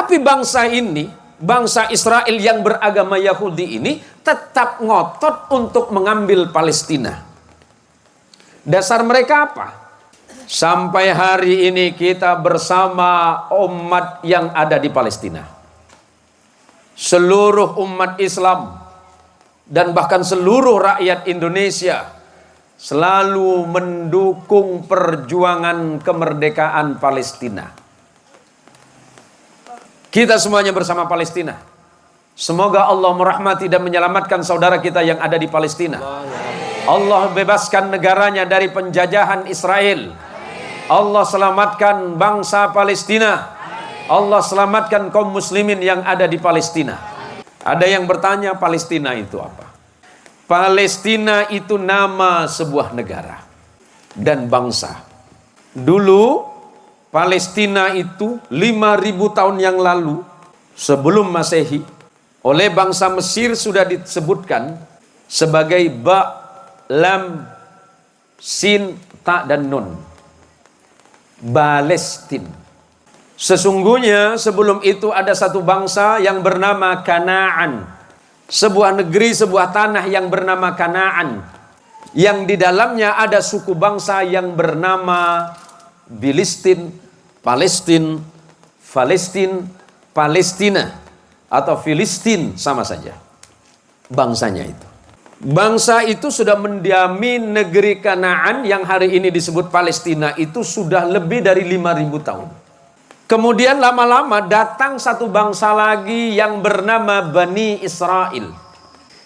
Tapi bangsa ini, bangsa Israel yang beragama Yahudi ini tetap ngotot untuk mengambil Palestina. Dasar mereka apa? Sampai hari ini kita bersama umat yang ada di Palestina. Seluruh umat Islam dan bahkan seluruh rakyat Indonesia selalu mendukung perjuangan kemerdekaan Palestina. Kita semuanya bersama Palestina. Semoga Allah merahmati dan menyelamatkan saudara kita yang ada di Palestina. Allah bebaskan negaranya dari penjajahan Israel. Allah selamatkan bangsa Palestina. Allah selamatkan kaum muslimin yang ada di Palestina. Ada yang bertanya, Palestina itu apa? Palestina itu nama sebuah negara dan bangsa. Dulu Palestina itu 5.000 tahun yang lalu sebelum Masehi oleh bangsa Mesir sudah disebutkan sebagai ba, lam, sin, ta dan nun. Palestina. Sesungguhnya sebelum itu ada satu bangsa yang bernama Kanaan. Sebuah negeri, sebuah tanah yang bernama Kanaan. Yang di dalamnya ada suku bangsa yang bernama Filistin, Palestin, Palestina. Atau Filistin sama saja. Bangsanya itu. Bangsa itu sudah mendiami negeri Kanaan yang hari ini disebut Palestina itu sudah lebih dari 5.000 tahun. Kemudian lama-lama datang satu bangsa lagi yang bernama Bani Israel.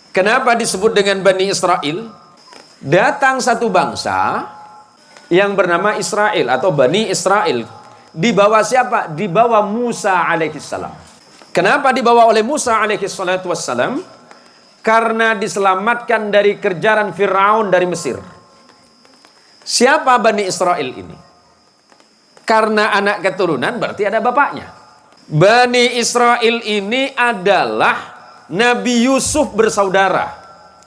Kenapa disebut dengan Bani Israel? Datang satu bangsa yang bernama Israel atau Bani Israel. Di bawah siapa? Di bawah Musa alaihissalam. Kenapa dibawa oleh Musa alaihissalam? Karena diselamatkan dari kejaran Firaun dari Mesir. Siapa Bani Israel ini? Karena anak keturunan berarti ada bapaknya. Bani Israel ini adalah Nabi Yusuf bersaudara.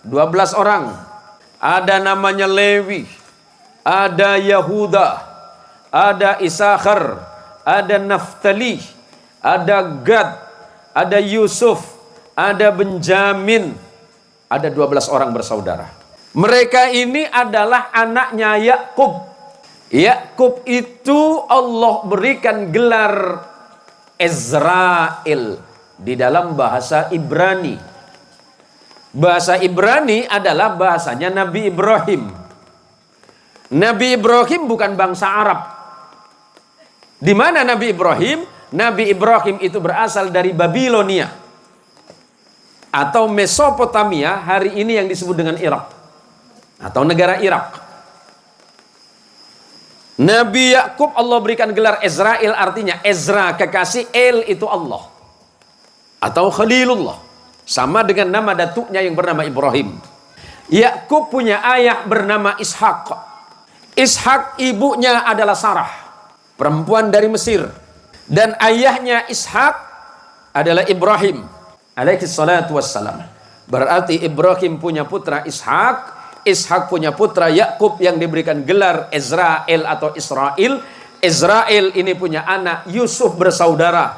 12 orang. Ada namanya Lewi. Ada Yahuda. Ada Isakhar. Ada Naftali. Ada Gad. Ada Yusuf. Ada Benjamin. Ada 12 orang bersaudara. Mereka ini adalah anaknya Yakub. Yakub itu Allah berikan gelar Ezrail di dalam bahasa Ibrani. Bahasa Ibrani adalah bahasanya Nabi Ibrahim. Nabi Ibrahim bukan bangsa Arab. Di mana Nabi Ibrahim? Nabi Ibrahim itu berasal dari Babilonia atau Mesopotamia, hari ini yang disebut dengan Irak atau negara Irak. Nabi Yakub Allah berikan gelar Ezrail, artinya Ezra kekasih, El itu Allah atau Khalilullah, sama dengan nama datuknya yang bernama Ibrahim. Yakub punya ayah bernama Ishak. Ishak ibunya adalah Sarah, perempuan dari Mesir, dan ayahnya Ishak adalah Ibrahim alaihi salatu wassalam. Berarti Ibrahim punya putra Ishak, Ishak punya putra Yakub yang diberikan gelar Ezrail atau Israel. Ezrail ini punya anak Yusuf bersaudara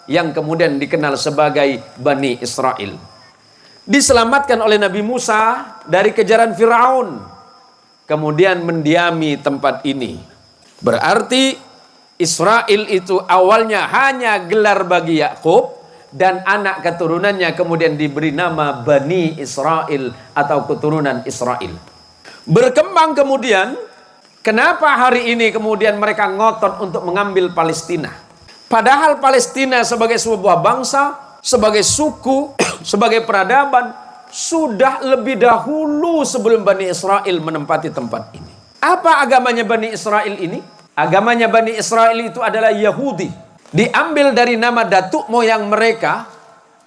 yang kemudian dikenal sebagai Bani Israel. Diselamatkan oleh Nabi Musa dari kejaran Firaun. Kemudian mendiami tempat ini. Berarti Israel itu awalnya hanya gelar bagi Yakub. Dan anak keturunannya kemudian diberi nama Bani Israel atau keturunan Israel. Berkembang kemudian, kenapa hari ini kemudian mereka ngotot untuk mengambil Palestina? Padahal Palestina sebagai sebuah bangsa, sebagai suku, sebagai peradaban, sudah lebih dahulu sebelum Bani Israel menempati tempat ini. Apa agamanya Bani Israel ini? Agamanya Bani Israel itu adalah Yahudi. Diambil dari nama datuk moyang mereka,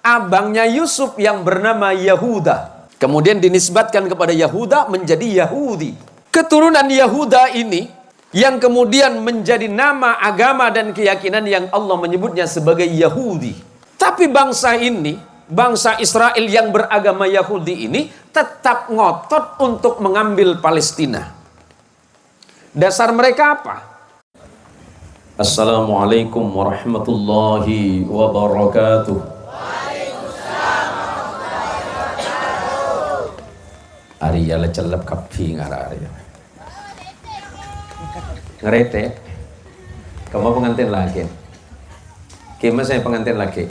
abangnya Yusuf yang bernama Yahuda. Kemudian dinisbatkan kepada Yahuda menjadi Yahudi. Keturunan Yahuda ini yang kemudian menjadi nama agama dan keyakinan yang Allah menyebutnya sebagai Yahudi. Tapi bangsa ini, bangsa Israel yang beragama Yahudi ini tetap ngotot untuk mengambil Palestina. Dasar mereka apa? Assalamualaikum warahmatullahi wabarakatuh. Ari yala celep kapi ngara ari. Ngerete. Kamu pengantin lagi. Kima saya pengantin lagi.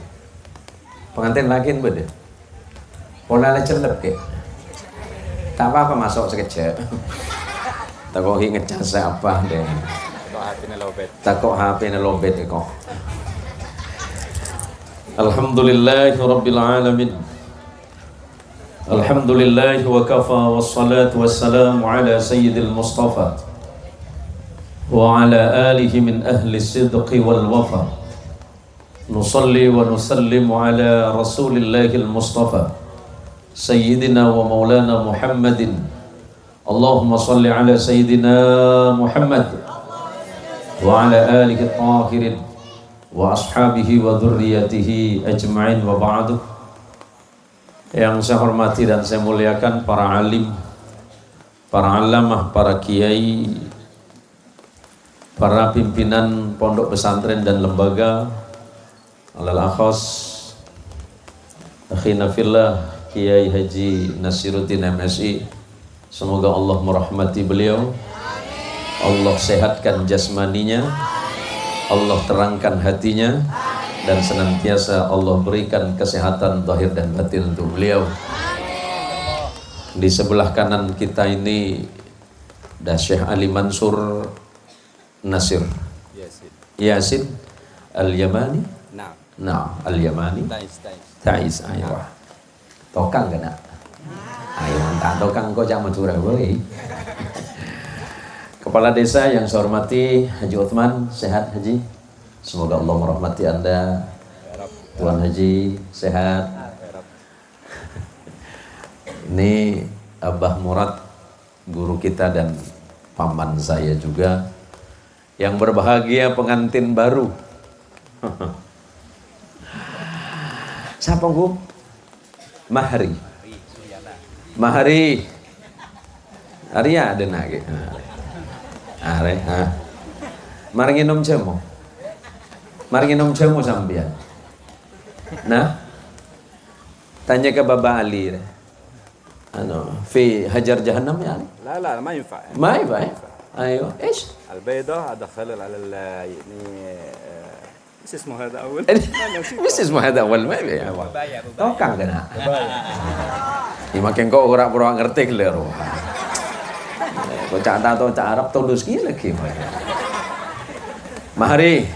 Pengantin lagi beda. Pola la celep ke. Tak apa-apa masuk sekejap. Takut ngecas apa deh. Takut HP na lobet kok. Alhamdulillahi rabbil alamin. Alhamdulillahi wa kafa wassalatu wassalamu ala sayyidil mustafa wa ala alihi min ahli sidqi wal wafa. Nusalli wa nusallimu ala rasulillahil mustafa sayyidina wa maulana Muhammadin. Allahumma salli ala sayyidina Muhammad wa ala alihi tahirin wa ashabihi wa dhurriyyatihi ajma'in wa ba'du. Yang saya hormati dan saya muliakan para alim, para alamah, para kiai, para pimpinan pondok pesantren dan lembaga, alal akhos akhina fillah Kiai Haji Nasiruddin MSI. Semoga Allah merahmati beliau, Allah sehatkan jasmaninya, Allah terangkan hatinya, dan senantiasa Allah berikan kesehatan zahir dan batin untuk beliau. Di sebelah kanan kita ini ada Syekh Ali Mansur Nasir Yasin Al-Yamani. Nah, Al-Yamani Taiz aywa. Tokang kena. Ayo tak tokang kau jangan curang boleh. Kepala Desa yang saya hormati Haji Uthman, sehat Haji? Semoga Allah merahmati Anda. Tuan Haji sehat. Ini Abah Murad, guru kita dan paman saya juga. Yang berbahagia pengantin baru. Siapa gua? Mahri. Mahri. Arya ada nage. Are, mari nginom cemo. Mari nginom cemo sampean. Nah, tanya ke Baba Ali. في هجر جهنم يعني؟ لا ما ينفع. ما ينفع. ايوه ايش؟ البيضة ادخلها على يعني ايش اسمه هذا اول؟ مش اسمه هذا اول ما يبي. Tokang kena. Ini makin kau orang-orang ngerti kelero. Kau cak tahu cak Arab tulus gila lagi. Mahari.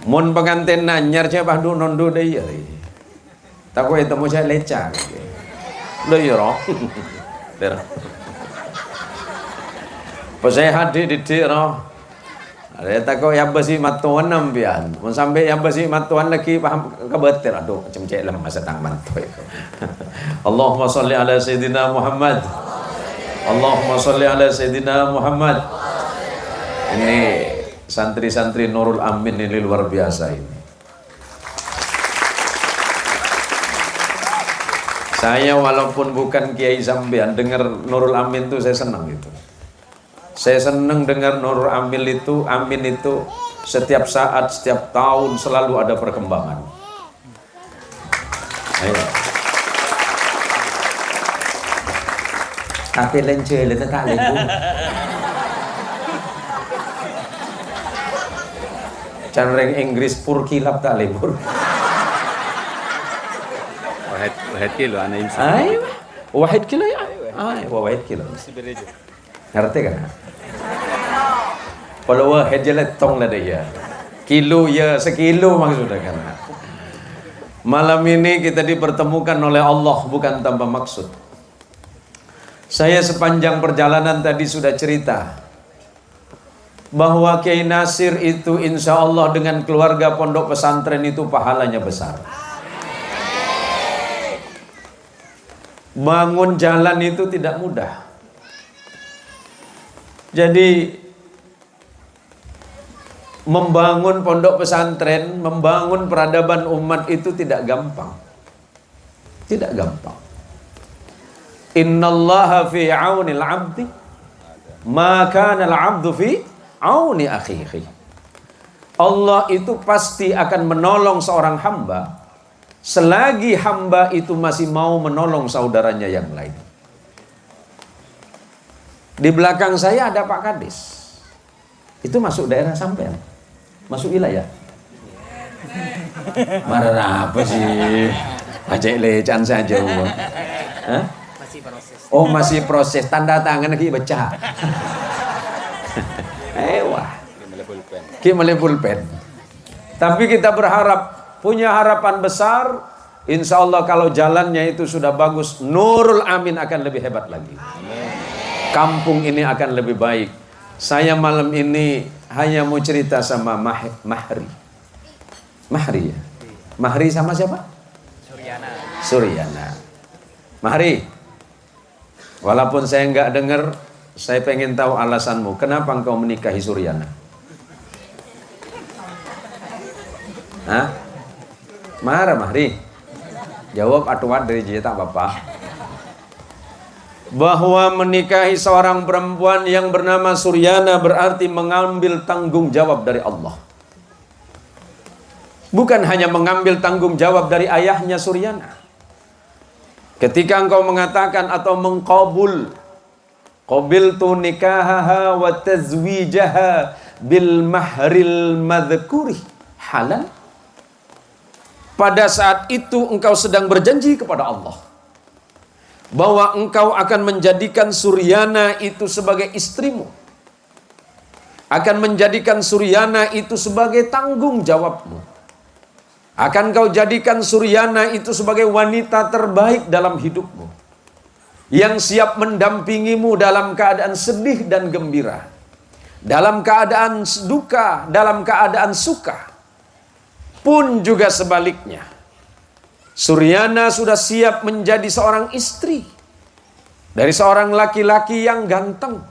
Mun pengantin nanyar siapa du nondu deh ya. Tak kau itu mau saya lecak. Lo ya roh. Ber. Pas saya hadir di roh. Ada tak kau yang besi matuan nampian. Mun sampai yang besi matuan lagi paham kebetir. Aduh macam cek lemah sedang mantu itu. Allahumma salli ala Sayyidina Muhammad. Allahumma salli ala Sayyidina Muhammad. Ini santri-santri Nurul Amin ini luar biasa ini. Saya walaupun bukan kiai sampean, dengar Nurul Amin itu saya senang itu. Saya senang dengar Nurul Amin itu setiap saat, setiap tahun selalu ada perkembangan. Ayo. Tapi lence le tak le. Canreng Inggris pur kilap tak lebur. واحد كيلو انا يمشي. ايوه 1 كيلو ya. Ayo 1 kilo. Ngerti kan? Kalau wahid je lah tong lah dia. Kilo ya sekilo maksudnya kan. Malam ini kita dipertemukan oleh Allah bukan tanpa maksud. Saya sepanjang perjalanan tadi sudah cerita bahwa Kiai Nasir itu insya Allah dengan keluarga pondok pesantren itu pahalanya besar. Bangun jalan itu tidak mudah. Jadi membangun pondok pesantren, membangun peradaban umat itu tidak gampang. Tidak gampang. Innallaha fi 'aunil 'abdi Maka al-'abdu fi auni akhihi. Allah itu pasti akan menolong seorang hamba selagi hamba itu masih mau menolong saudaranya yang lain. Di belakang saya ada Pak Kades. Itu masuk daerah sampean? Masuk wilayah? Marah apa sih? Ajak lecan saja. Hah? Masih proses. Oh, masih proses. Tanda tangan lagi baca. Wah. Kimale pulpen. Tapi kita berharap, punya harapan besar. Insya Allah kalau jalannya itu sudah bagus, Nurul Amin akan lebih hebat lagi. Kampung ini akan lebih baik. Saya malam ini hanya mau cerita sama Mahri. Mahri ya? Mahri sama siapa? Suryana. Mahri, walaupun saya nggak dengar, saya pengen tahu alasanmu. Kenapa engkau menikahi Suryana? Hah? Marah Mahri? Jawab atuat dari jeta Bapak. Bahwa menikahi seorang perempuan yang bernama Suryana berarti mengambil tanggung jawab dari Allah. Bukan hanya mengambil tanggung jawab dari ayahnya Suryana. Ketika engkau mengatakan atau mengqabul, qabiltu nikahaha wa tazwijaha bil mahril madhkuri halal. Pada saat itu engkau sedang berjanji kepada Allah bahwa engkau akan menjadikan Suryana itu sebagai istrimu, akan menjadikan Suryana itu sebagai tanggung jawabmu, akan kau jadikan Suryana itu sebagai wanita terbaik dalam hidupmu, yang siap mendampingimu dalam keadaan sedih dan gembira, dalam keadaan duka, dalam keadaan suka. Pun juga sebaliknya, Suryana sudah siap menjadi seorang istri dari seorang laki-laki yang ganteng,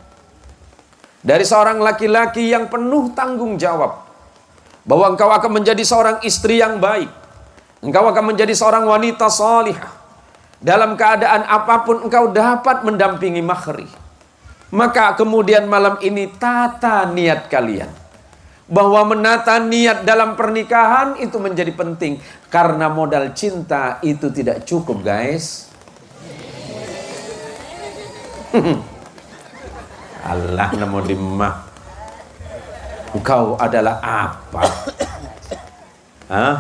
dari seorang laki-laki yang penuh tanggung jawab, bahwa engkau akan menjadi seorang istri yang baik, engkau akan menjadi seorang wanita salihah. Dalam keadaan apapun engkau dapat mendampingi Mahri. Maka kemudian malam ini tata niat kalian, bahwa menata niat dalam pernikahan itu menjadi penting. Karena modal cinta itu tidak cukup, guys. Allah namo dimah. Engkau adalah apa? Hah?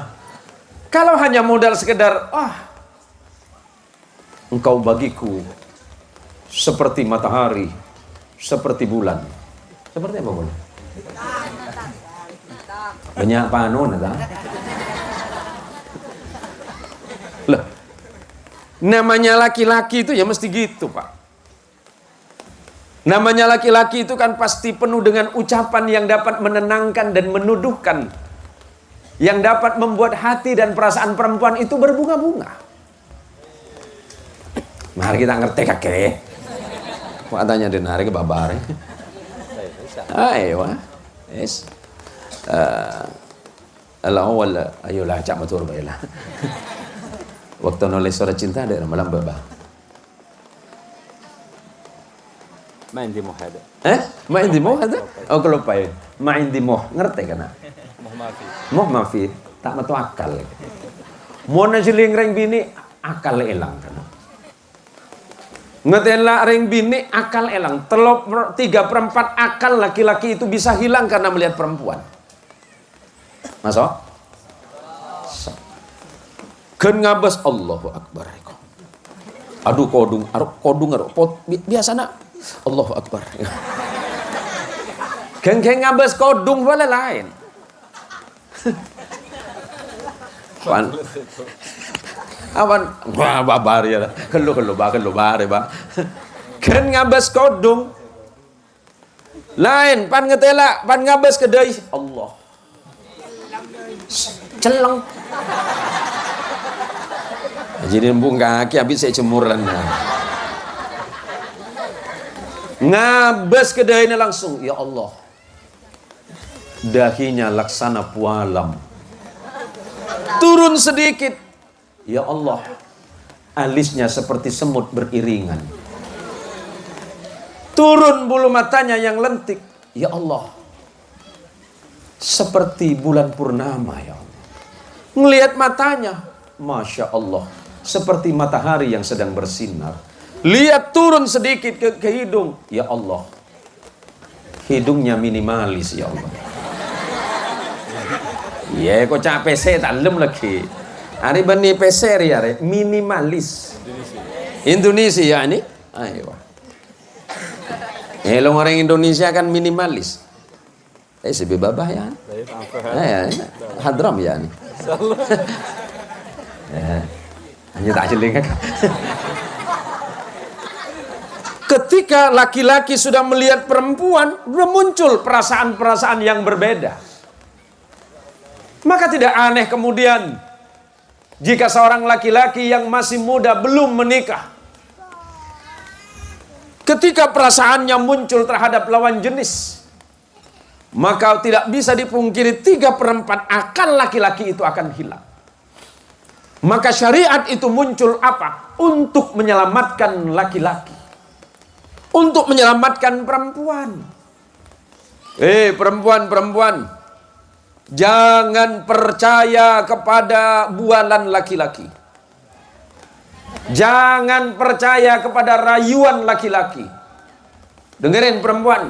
Kalau hanya modal sekedar, engkau bagiku seperti matahari, seperti bulan. Seperti apa bulan? Banyak panon ada. Lah, namanya laki-laki itu ya mesti gitu, Pak. Namanya laki-laki itu kan pasti penuh dengan ucapan yang dapat menenangkan dan menuduhkan, yang dapat membuat hati dan perasaan perempuan itu berbunga-bunga. Mari kita ngerti kakek. Wah tanya denari ke babar. Ayo, yes. Al-awwal ayolah cak matur baiklah. Waktu nulis surat cinta ada malam baba. ما عندي مو هذا. Ma indi moh ada? Oh kalau pai. Ma indi moh ngerti kan? Moh mafi. Tak matu akal. Mau najiling reng bini akal elang kan. Ngetela reng bini akal elang. 3/4 akal laki-laki itu bisa hilang karena melihat perempuan. Masuk? Kan ngabas Allahu Akbar. Aduh kodung, biasa nak Allahu Akbar. Kan ngabas kodung wala lain. Pan. Awan, wah babar ya. Kelu bare ba. Kan ngabas kodung. Lain pan ngetela, pan ngabas kedai Allah. Celeng. Jadi embung kaki habis saya jemuran. Ngabas kedainya langsung, ya Allah. Dahinya laksana pualam. Turun sedikit. Ya Allah. Alisnya seperti semut beriringan. Turun bulu matanya yang lentik. Ya Allah, seperti bulan purnama ya Allah. Ngelihat matanya, Masya Allah, seperti matahari yang sedang bersinar. Lihat turun sedikit ke hidung. Ya Allah, hidungnya minimalis ya Allah. Ya kok capek saya dalam lagi. Hari bani peser ya minimalis. Indonesia ya ini. Ayo. Hello orang Indonesia kan minimalis. Sebab babah ya. Hadram ya ini. Hanya tak jeling. Ketika laki-laki sudah melihat perempuan, muncul perasaan-perasaan yang berbeda. Maka tidak aneh kemudian jika seorang laki-laki yang masih muda belum menikah, ketika perasaannya muncul terhadap lawan jenis, maka tidak bisa dipungkiri 3/4 akal laki-laki itu akan hilang. Maka syariat itu muncul apa? Untuk menyelamatkan laki-laki, untuk menyelamatkan perempuan. Perempuan, jangan percaya kepada bualan laki-laki. Jangan percaya kepada rayuan laki-laki. Dengerin perempuan,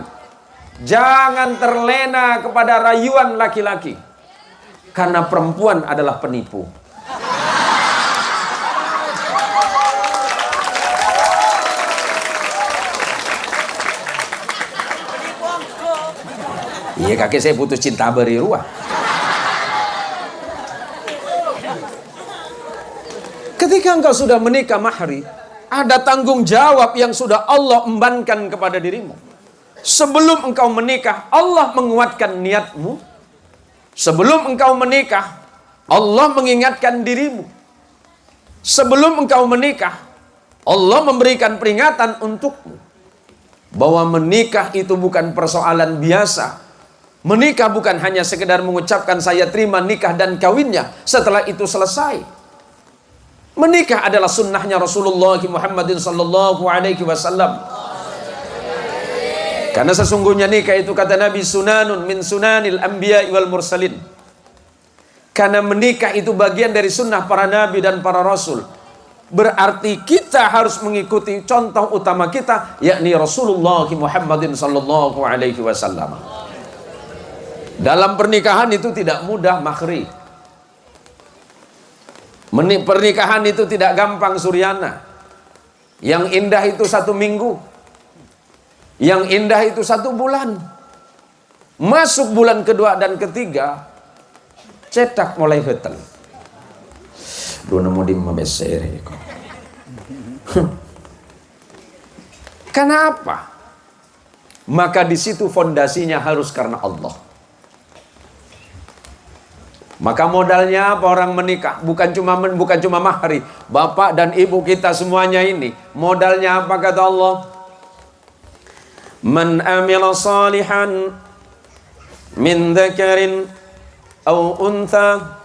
jangan terlena kepada rayuan laki-laki, karena perempuan adalah penipu. Iya kakek saya putus cinta beri ruah. Ketika engkau sudah menikah mahari, ada tanggung jawab yang sudah Allah embankan kepada dirimu. Sebelum engkau menikah, Allah menguatkan niatmu. Sebelum engkau menikah, Allah mengingatkan dirimu. Sebelum engkau menikah, Allah memberikan peringatan untukmu bahwa menikah itu bukan persoalan biasa. Menikah bukan hanya sekedar mengucapkan saya terima nikah dan kawinnya, setelah itu selesai. Menikah adalah sunnahnya Rasulullah Muhammadin sallallahu alaihi wasallam. Karena sesungguhnya nikah itu kata Nabi sunanun min sunanil anbiya wal mursalin. Karena menikah itu bagian dari sunnah para nabi dan para rasul. Berarti kita harus mengikuti contoh utama kita, yakni Rasulullah Muhammadin sallallahu alaihi wasallam. Dalam pernikahan itu tidak mudah mahri. Pernikahan itu tidak gampang suryana. Yang indah itu 1 minggu. Yang indah itu 1 bulan. Masuk bulan kedua dan ketiga, cetak mulai hetel. Dua nemu di mabesere kok. Kenapa? Maka di situ fondasinya harus karena Allah. Maka modalnya apa orang menikah? Bukan cuma mahari. Bapak dan ibu kita semuanya ini, modalnya apa kata Allah? Man amila salihan min dzakarin aw untha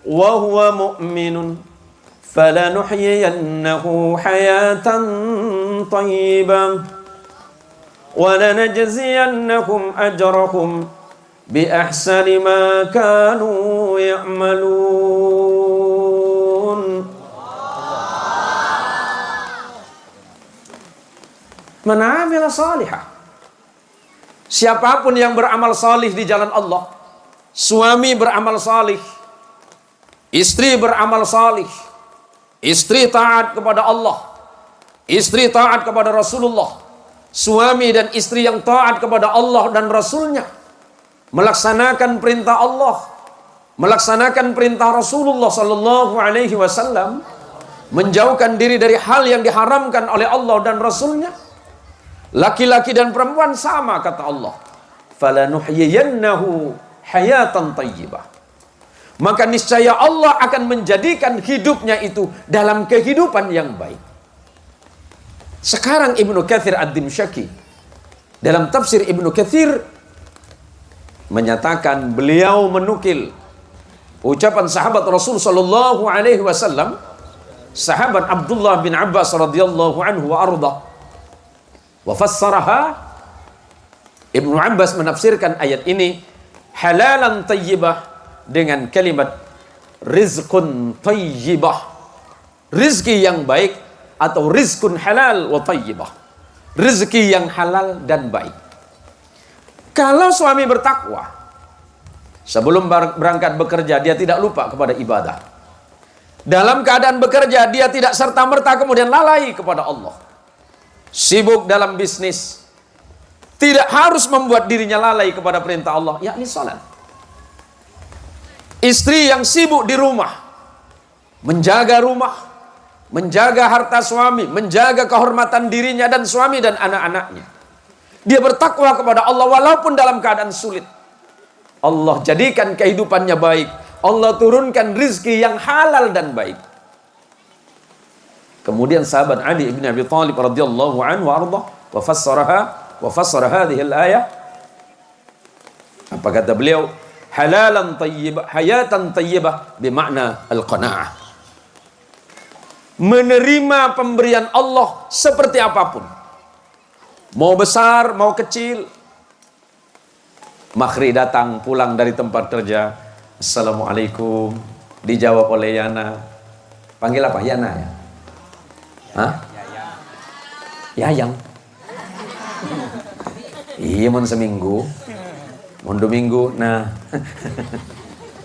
wa huwa mu'minun falanuhyiyannahu hayatan thayyibah wa lanajziyannahum ajrahum bi ahsani ma kanu ya'malun. Man amila salihah, siapapun yang beramal salih di jalan Allah, suami beramal salih, istri beramal salih, istri taat kepada Allah, istri taat kepada Rasulullah, suami dan istri yang taat kepada Allah dan Rasulnya, melaksanakan perintah Allah, melaksanakan perintah Rasulullah sallallahu alaihi wasallam, menjauhkan diri dari hal yang diharamkan oleh Allah dan Rasulnya. Laki-laki dan perempuan sama kata Allah. Falanuhyiyannahu hayatan thayyibah. Maka niscaya Allah akan menjadikan hidupnya itu dalam kehidupan yang baik. Sekarang Ibnu Katsir Ad-Dimsyaqi dalam tafsir Ibnu Katsir menyatakan, beliau menukil ucapan sahabat Rasul sallallahu alaihi wasallam, sahabat Abdullah bin Abbas radhiyallahu anhu wa arda, Wa fassaraha, Ibnu Abbas menafsirkan ayat ini halalan tayyibah dengan kalimat rizqun tayyibah, rizki yang baik atau rizqun halal wa tayyibah, rizki yang halal dan baik. Kalau suami bertakwa, sebelum berangkat bekerja dia tidak lupa kepada ibadah. Dalam keadaan bekerja dia tidak serta-merta kemudian lalai kepada Allah. Sibuk dalam bisnis, tidak harus membuat dirinya lalai kepada perintah Allah, yakni salat. Istri yang sibuk di rumah, menjaga rumah, menjaga harta suami, menjaga kehormatan dirinya dan suami dan anak-anaknya. Dia bertakwa kepada Allah walaupun dalam keadaan sulit. Allah jadikan kehidupannya baik. Allah turunkan rizki yang halal dan baik. Kemudian sahabat Ali bin Abi Thalib radhiyallahu anhu arda wa fassara hadhihi al-ayah. Apa kata beliau? Halalan tayyibah, hayatan tayyibah bermakna al-qanaah. Menerima pemberian Allah seperti apapun. Mau besar, mau kecil. Makhri datang pulang dari tempat kerja. Assalamualaikum. Dijawab oleh Yana. Panggil apa? Yana ya? Hah? Yayang. Iya, mon seminggu. Mon 2 minggu. Nah.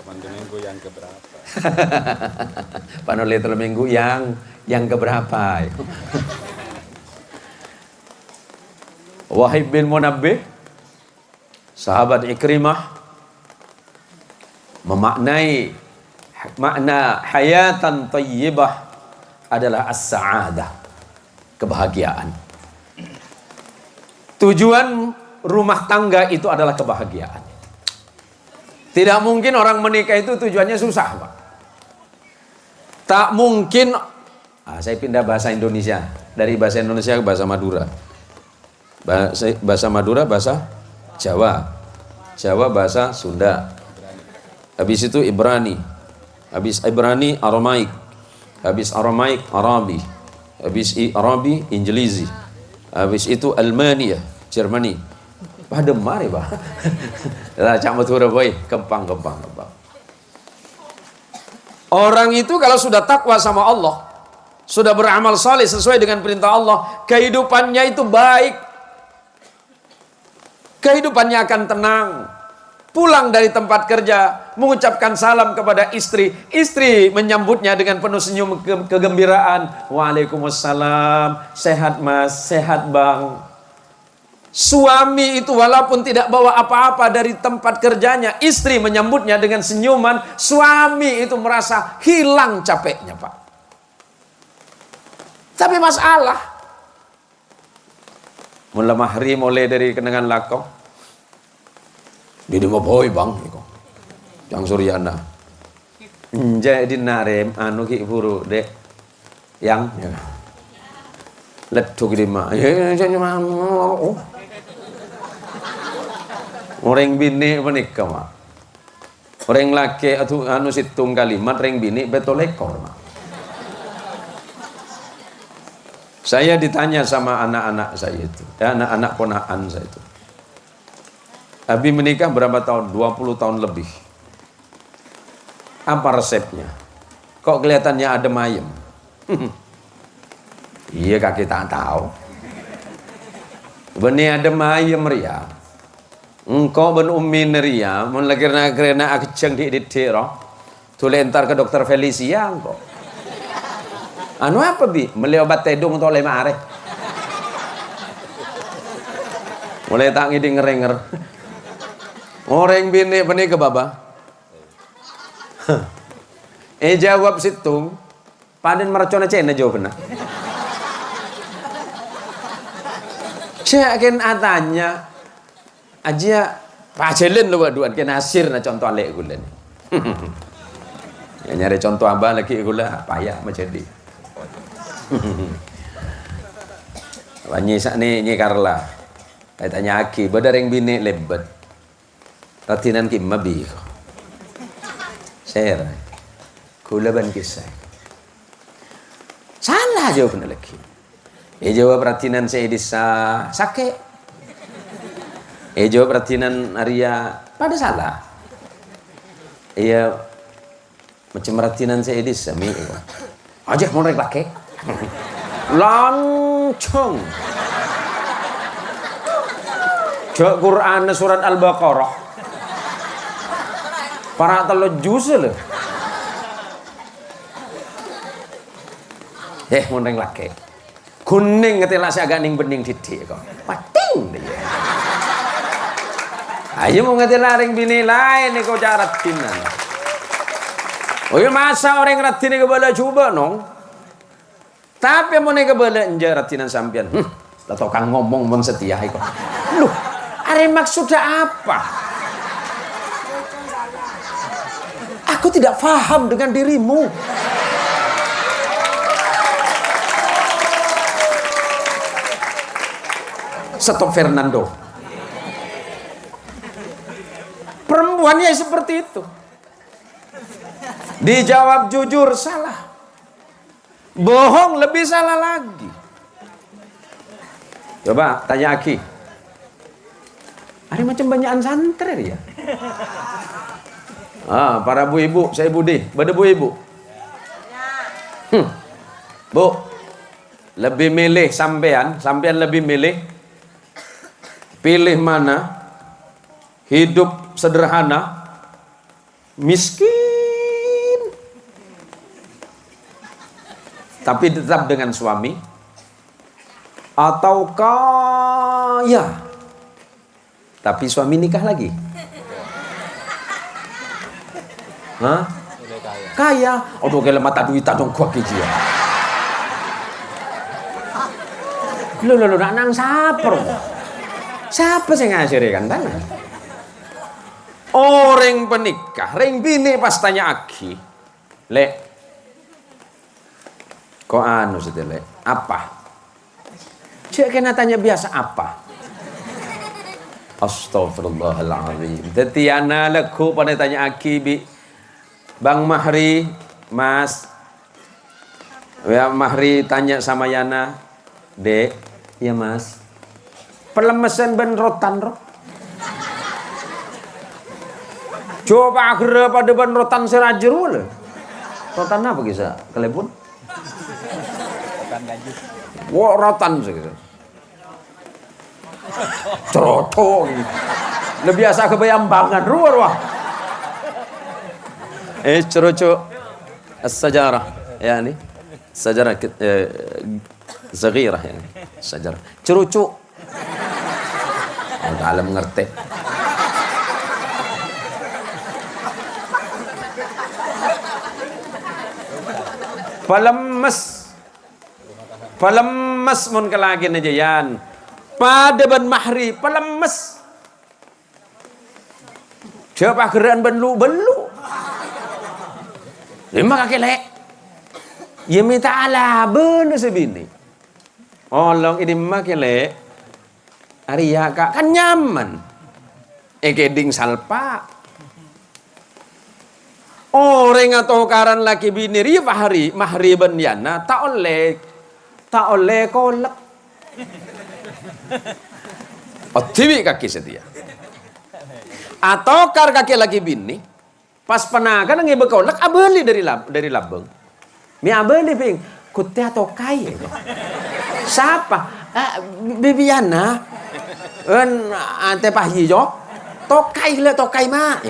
Mon 2 minggu yang keberapa? Panole 3 minggu yang keberapa? Wahib bin Munabbih, sahabat Ikrimah, memaknai makna hayatan tayyibah adalah as-sa'adah, kebahagiaan. Tujuan rumah tangga itu adalah kebahagiaan. Tidak mungkin orang menikah itu tujuannya susah, Pak. Tak mungkin. Saya pindah bahasa Indonesia, dari bahasa Indonesia ke bahasa Madura. Bahasa Madura bahasa Jawa, Jawa bahasa Sunda, habis itu Ibrani, habis Ibrani Aramaik, habis Aramaik Arabi, habis Arabi Injilizi, habis itu Almania Jermani. Pada mari bah, lah cak Madura boy, kempang. Orang itu kalau sudah takwa sama Allah, sudah beramal saleh sesuai dengan perintah Allah, kehidupannya itu baik. Kehidupannya akan tenang. Pulang dari tempat kerja, mengucapkan salam kepada istri. Istri menyambutnya dengan penuh senyum kegembiraan. Waalaikumsalam. Sehat mas, sehat bang. Suami itu walaupun tidak bawa apa-apa dari tempat kerjanya, istri menyambutnya dengan senyuman. Suami itu merasa hilang capeknya, Pak. Tapi masalah, mula mahri mulai dari kenangan lakau. Dia mau boy bang, yang Suryana. Jadi narem anu ki buru dek, yang letuk di mah. Orang bini menikah mah. Orang laki atau anu situng kalimat, orang bini betul ekor mah. Saya ditanya sama anak-anak saya itu, anak-anak ponakan saya itu. Abi menikah berapa tahun? 20 tahun lebih. Apa resepnya? Kok kelihatannya adem ayem? Iya kaki tak tahu. Beni adem ayem ria. Engkau ben ummi ria, mun lakirna akceng di roh. Tule entar ke dokter Felicia engkau. Anu apa bi? Beli obat tedung atau lema are? Mulai tak ngidi ngerenger. Orang bini bini ke baba. Jawab situng. Paden mercona cina jawabnya. Cekin atanya. Aja pacelin lu baduan ke nasir na contoh alek gulen. Ya nyari contoh abah lagi gula payah macam di. Banyak sak ni karla. Tanya aki, badareng bini lebet. Ratinan ki mabi. Share. Kulaban kisah. Salah jawabnya lagi. jawab ratinan seedis sake. Jawab ratinan Arya pada salah. Iya macam ratinan seedis sami. Aja mau rek pakai. Lancung. Cek Quran surat Al-Baqarah. Para telujus le. Mau rek pakai. Kuning ngetela agak ning bening titik kok. Pating dia. Ayo mau ngetela ring bini lain kau cara tinan. Oh ya masa orang ratin ke bala coba nong. Tapi mau nih ke bala enja ratinan sampian. Tahu kan ngomong bang setia kok. Loh, are maksudnya apa? Aku tidak paham dengan dirimu. Stop Fernando. Perempuannya seperti itu. Dijawab jujur salah. Bohong lebih salah lagi. Coba tanya Aki. Ada macam banyakan santri ya. Para bu ibu, saya Budi. Pada bu ibu. Bu, lebih milih sampean lebih milih. Pilih mana? Hidup sederhana, miskin, tapi tetap dengan suami, atau kaya, tapi suami nikah lagi. Hah? Kaya. Aduh, kalau mata duit tak dongkok aja. Lu nak nang saper. Siapa sih ngasih kan tangan? Orang penikah, ring bini pas tanya Aki, le, kok anu sih le? Apa? Cek kena tanya biasa apa? Astagfirullahaladzim. Jadi anak leku pada tanya Aki, Bang Mahri, Mas, ya Mahri tanya sama Yana, Dek, ya Mas. Pelemesan ben rotan roh. Coba akhirnya pada ben rotan serajeru le. Rotan apa kisah? Kelebun? Rotan gaji. Wah rotan segitu. Ceroto gitu. Lebih biasa kebayambangan ruar wah. Ceroco as-sajarah ya nih. Sajarah صغيرة يعني الشجرة cerucu. Allah mengerti. Pelemes mun kelagin aja yan. Pada ban mahri pelemes. Siapa geran belu. Lima kaki lek. Ya minta ala bener sebini. Olong ini makin lek. Arya kak kan nyaman. Keding salpa. Orang atau karan laki bini ria mahri ben yana tak oleh kolak. Otiwi kaki setia. Atau kar kaki laki bini pas penakan ngi bekolak abeli dari labeng. Mi abeli ping kutte atau kai. Siapa? Bibiana. Ante pahyi jo. Tokai mah.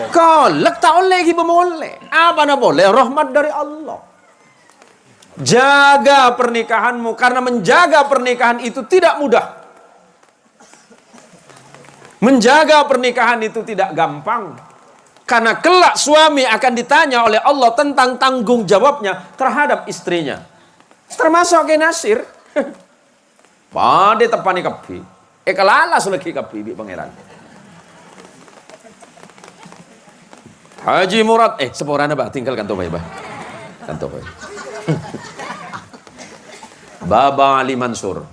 Kolak tak oleh ki boleh. Apa na boleh? Rahmat dari Allah. Jaga pernikahanmu karena menjaga pernikahan itu tidak mudah. Menjaga pernikahan itu tidak gampang. Karena kelak suami akan ditanya oleh Allah tentang tanggung jawabnya terhadap istrinya. Termasuk ke Nasir. Pada tepani kapi. Kelala sulaki kapi bi pangeran. Haji Murad, seporana bah tinggal kantor bah. Kantor bah. Baba Ali Mansur.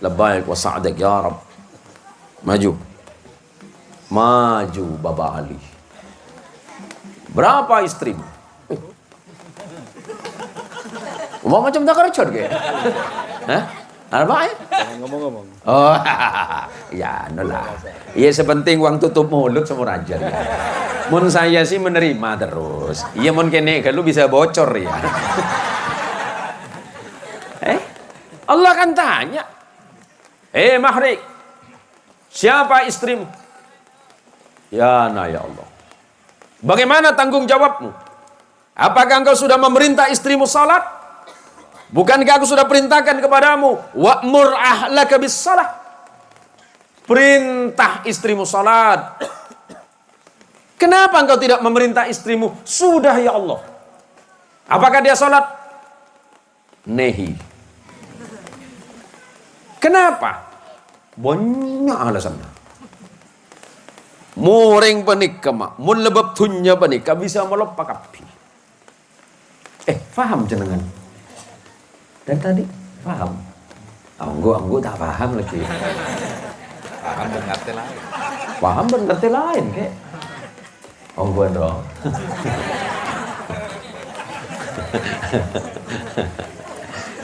Labbaik wa sa'dak ya Rab. Maju Baba Ali. Berapa istrimu? Mau macam tak kerjot ke? Hah? Apa ya? Jangan ngomong-ngomong. Oh, ya, nolah. Iya sepenting uang tutup mulut semua aja ya. Mun saya sih menerima terus. Iya mun kene kalau bisa bocor ya. Allah akan tanya. Mahri, siapa istrimu? Ya Allah. Bagaimana tanggung jawabmu? Apakah engkau sudah memerintah istrimu salat? Bukankah aku sudah perintahkan kepadamu, wa'mur ahlaka bis salah? Perintah istrimu salat. Kenapa engkau tidak memerintah istrimu? Sudah ya Allah. Apakah dia salat? Nehi. Kenapa? Banyak alasannya. Muring panik kama, mun lebab tunya panik, bisa melopak api. Faham jenengan? Dan tadi paham? Anggo tak paham lagi. Paham dan ngerti lain. Paham dan ngerti lain kayak. Anggo dong.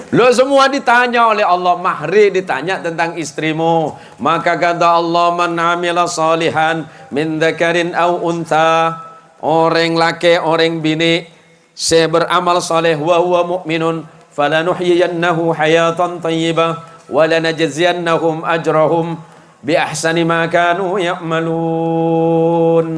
Lo semua ditanya oleh Allah. Mahri ditanya tentang istrimu. Maka kata Allah, man amila salihan min dzakarin aw untha. Orang laki, orang bini, saya beramal saleh wa huwa mu'minun, falanuhyiyannahu hayatan thayyibah wa lanajziyannahum ajrahum bi ahsani ma kanu ya'malun.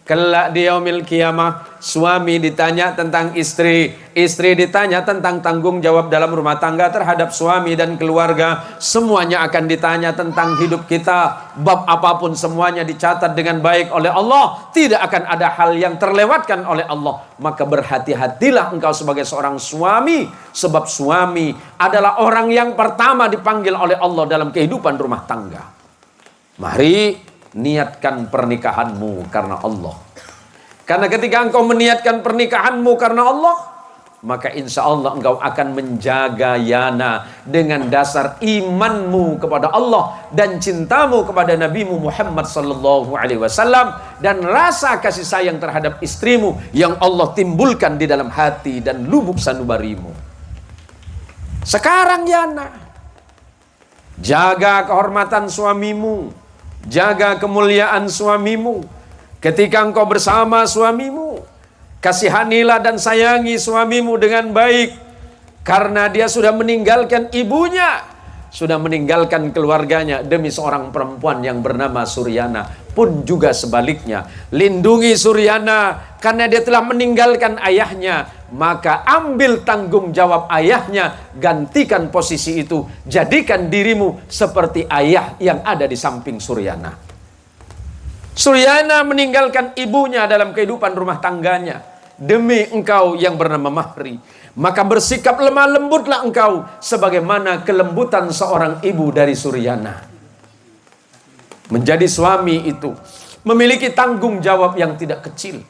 Kelak di yaumil qiyamah, suami ditanya tentang istri, istri ditanya tentang tanggung jawab dalam rumah tangga terhadap suami dan keluarga. Semuanya akan ditanya tentang hidup kita. Bab apapun semuanya dicatat dengan baik oleh Allah. Tidak akan ada hal yang terlewatkan oleh Allah. Maka berhati-hatilah engkau sebagai seorang suami, sebab suami adalah orang yang pertama dipanggil oleh Allah dalam kehidupan rumah tangga. Mari niatkan pernikahanmu karena Allah. Karena ketika engkau meniatkan pernikahanmu karena Allah, maka insya Allah engkau akan menjaga yana dengan dasar imanmu kepada Allah dan cintamu kepada Nabi Muhammad sallallahu alaihi wasallam dan rasa kasih sayang terhadap istrimu yang Allah timbulkan di dalam hati dan lubuk sanubarimu. Sekarang yana, jaga kehormatan suamimu. Jaga kemuliaan suamimu. Ketika engkau bersama suamimu, kasihanilah dan sayangi suamimu dengan baik. Karena dia sudah meninggalkan ibunya, sudah meninggalkan keluarganya demi seorang perempuan yang bernama Suryana. Pun juga sebaliknya, lindungi Suryana karena dia telah meninggalkan ayahnya. Maka ambil tanggung jawab ayahnya, gantikan posisi itu, jadikan dirimu seperti ayah yang ada di samping Suryana. Suryana meninggalkan ibunya dalam kehidupan rumah tangganya demi engkau yang bernama Mahri. Maka bersikap lemah lembutlah engkau sebagaimana kelembutan seorang ibu dari Suryana. Menjadi suami itu memiliki tanggung jawab yang tidak kecil.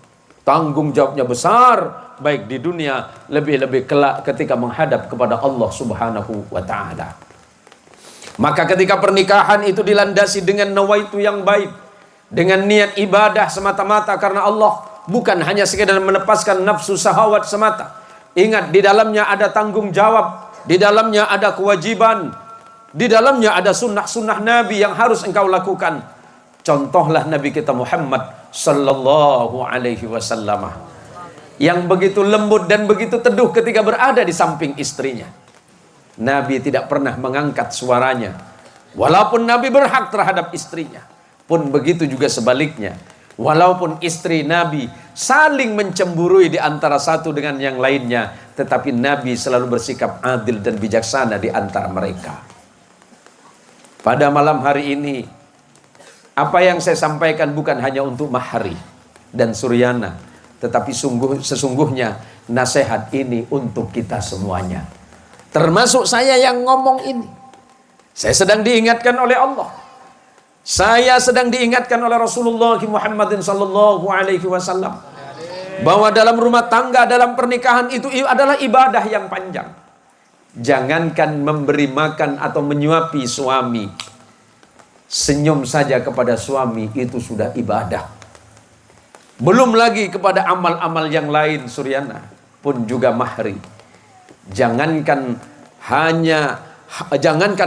Tanggung jawabnya besar, baik di dunia, lebih-lebih kelak ketika menghadap kepada Allah Subhanahu wa ta'ala. Maka ketika pernikahan itu dilandasi dengan nawaitu yang baik, dengan niat ibadah semata-mata karena Allah, bukan hanya sekedar melepaskan nafsu syahwat semata. Ingat, di dalamnya ada tanggung jawab, di dalamnya ada kewajiban, di dalamnya ada sunnah-sunnah Nabi yang harus engkau lakukan. Contohlah Nabi kita Muhammad sallallahu alaihi wasallam yang begitu lembut dan begitu teduh ketika berada di samping istrinya. Nabi tidak pernah mengangkat suaranya walaupun Nabi berhak terhadap istrinya. Pun begitu juga sebaliknya. Walaupun istri Nabi saling mencemburui di antara satu dengan yang lainnya, tetapi Nabi selalu bersikap adil dan bijaksana di antara mereka. Pada malam hari ini, apa yang saya sampaikan bukan hanya untuk Mahri dan Suryana, tetapi sesungguhnya nasihat ini untuk kita semuanya. Termasuk saya yang ngomong ini. Saya sedang diingatkan oleh Allah. Saya sedang diingatkan oleh Rasulullah Muhammad sallallahu alaihi wasallam bahwa dalam rumah tangga, dalam pernikahan itu adalah ibadah yang panjang. Jangankan memberi makan atau menyuapi suami, senyum saja kepada suami itu sudah ibadah. Belum lagi kepada amal-amal yang lain Suryana pun juga Mahri. Jangankan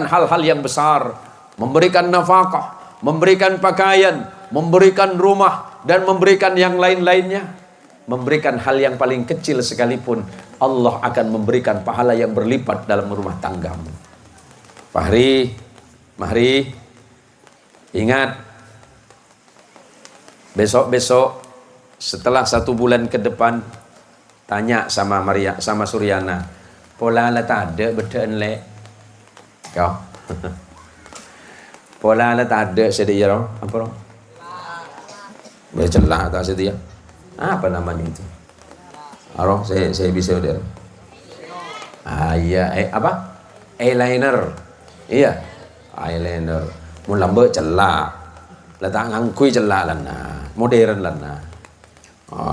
hal-hal yang besar, memberikan nafkah, memberikan pakaian, memberikan rumah, dan memberikan yang lain-lainnya. Memberikan hal yang paling kecil sekalipun, Allah akan memberikan pahala yang berlipat dalam rumah tanggamu. Fahri, Mahri, ingat, besok-besok setelah 1 bulan ke depan, tanya sama Maria, sama Suryana, pola lah tak ada bedaan lek kau. Pola lah tak ada sedia roh, apa roh? Bercelah tak sedia. Apa namanya itu? Roh, saya bisa udah. Iya, apa? Eyeliner. Iya, eyeliner. Mun lambe celah. Letak ngangkui celah lana, modern lana.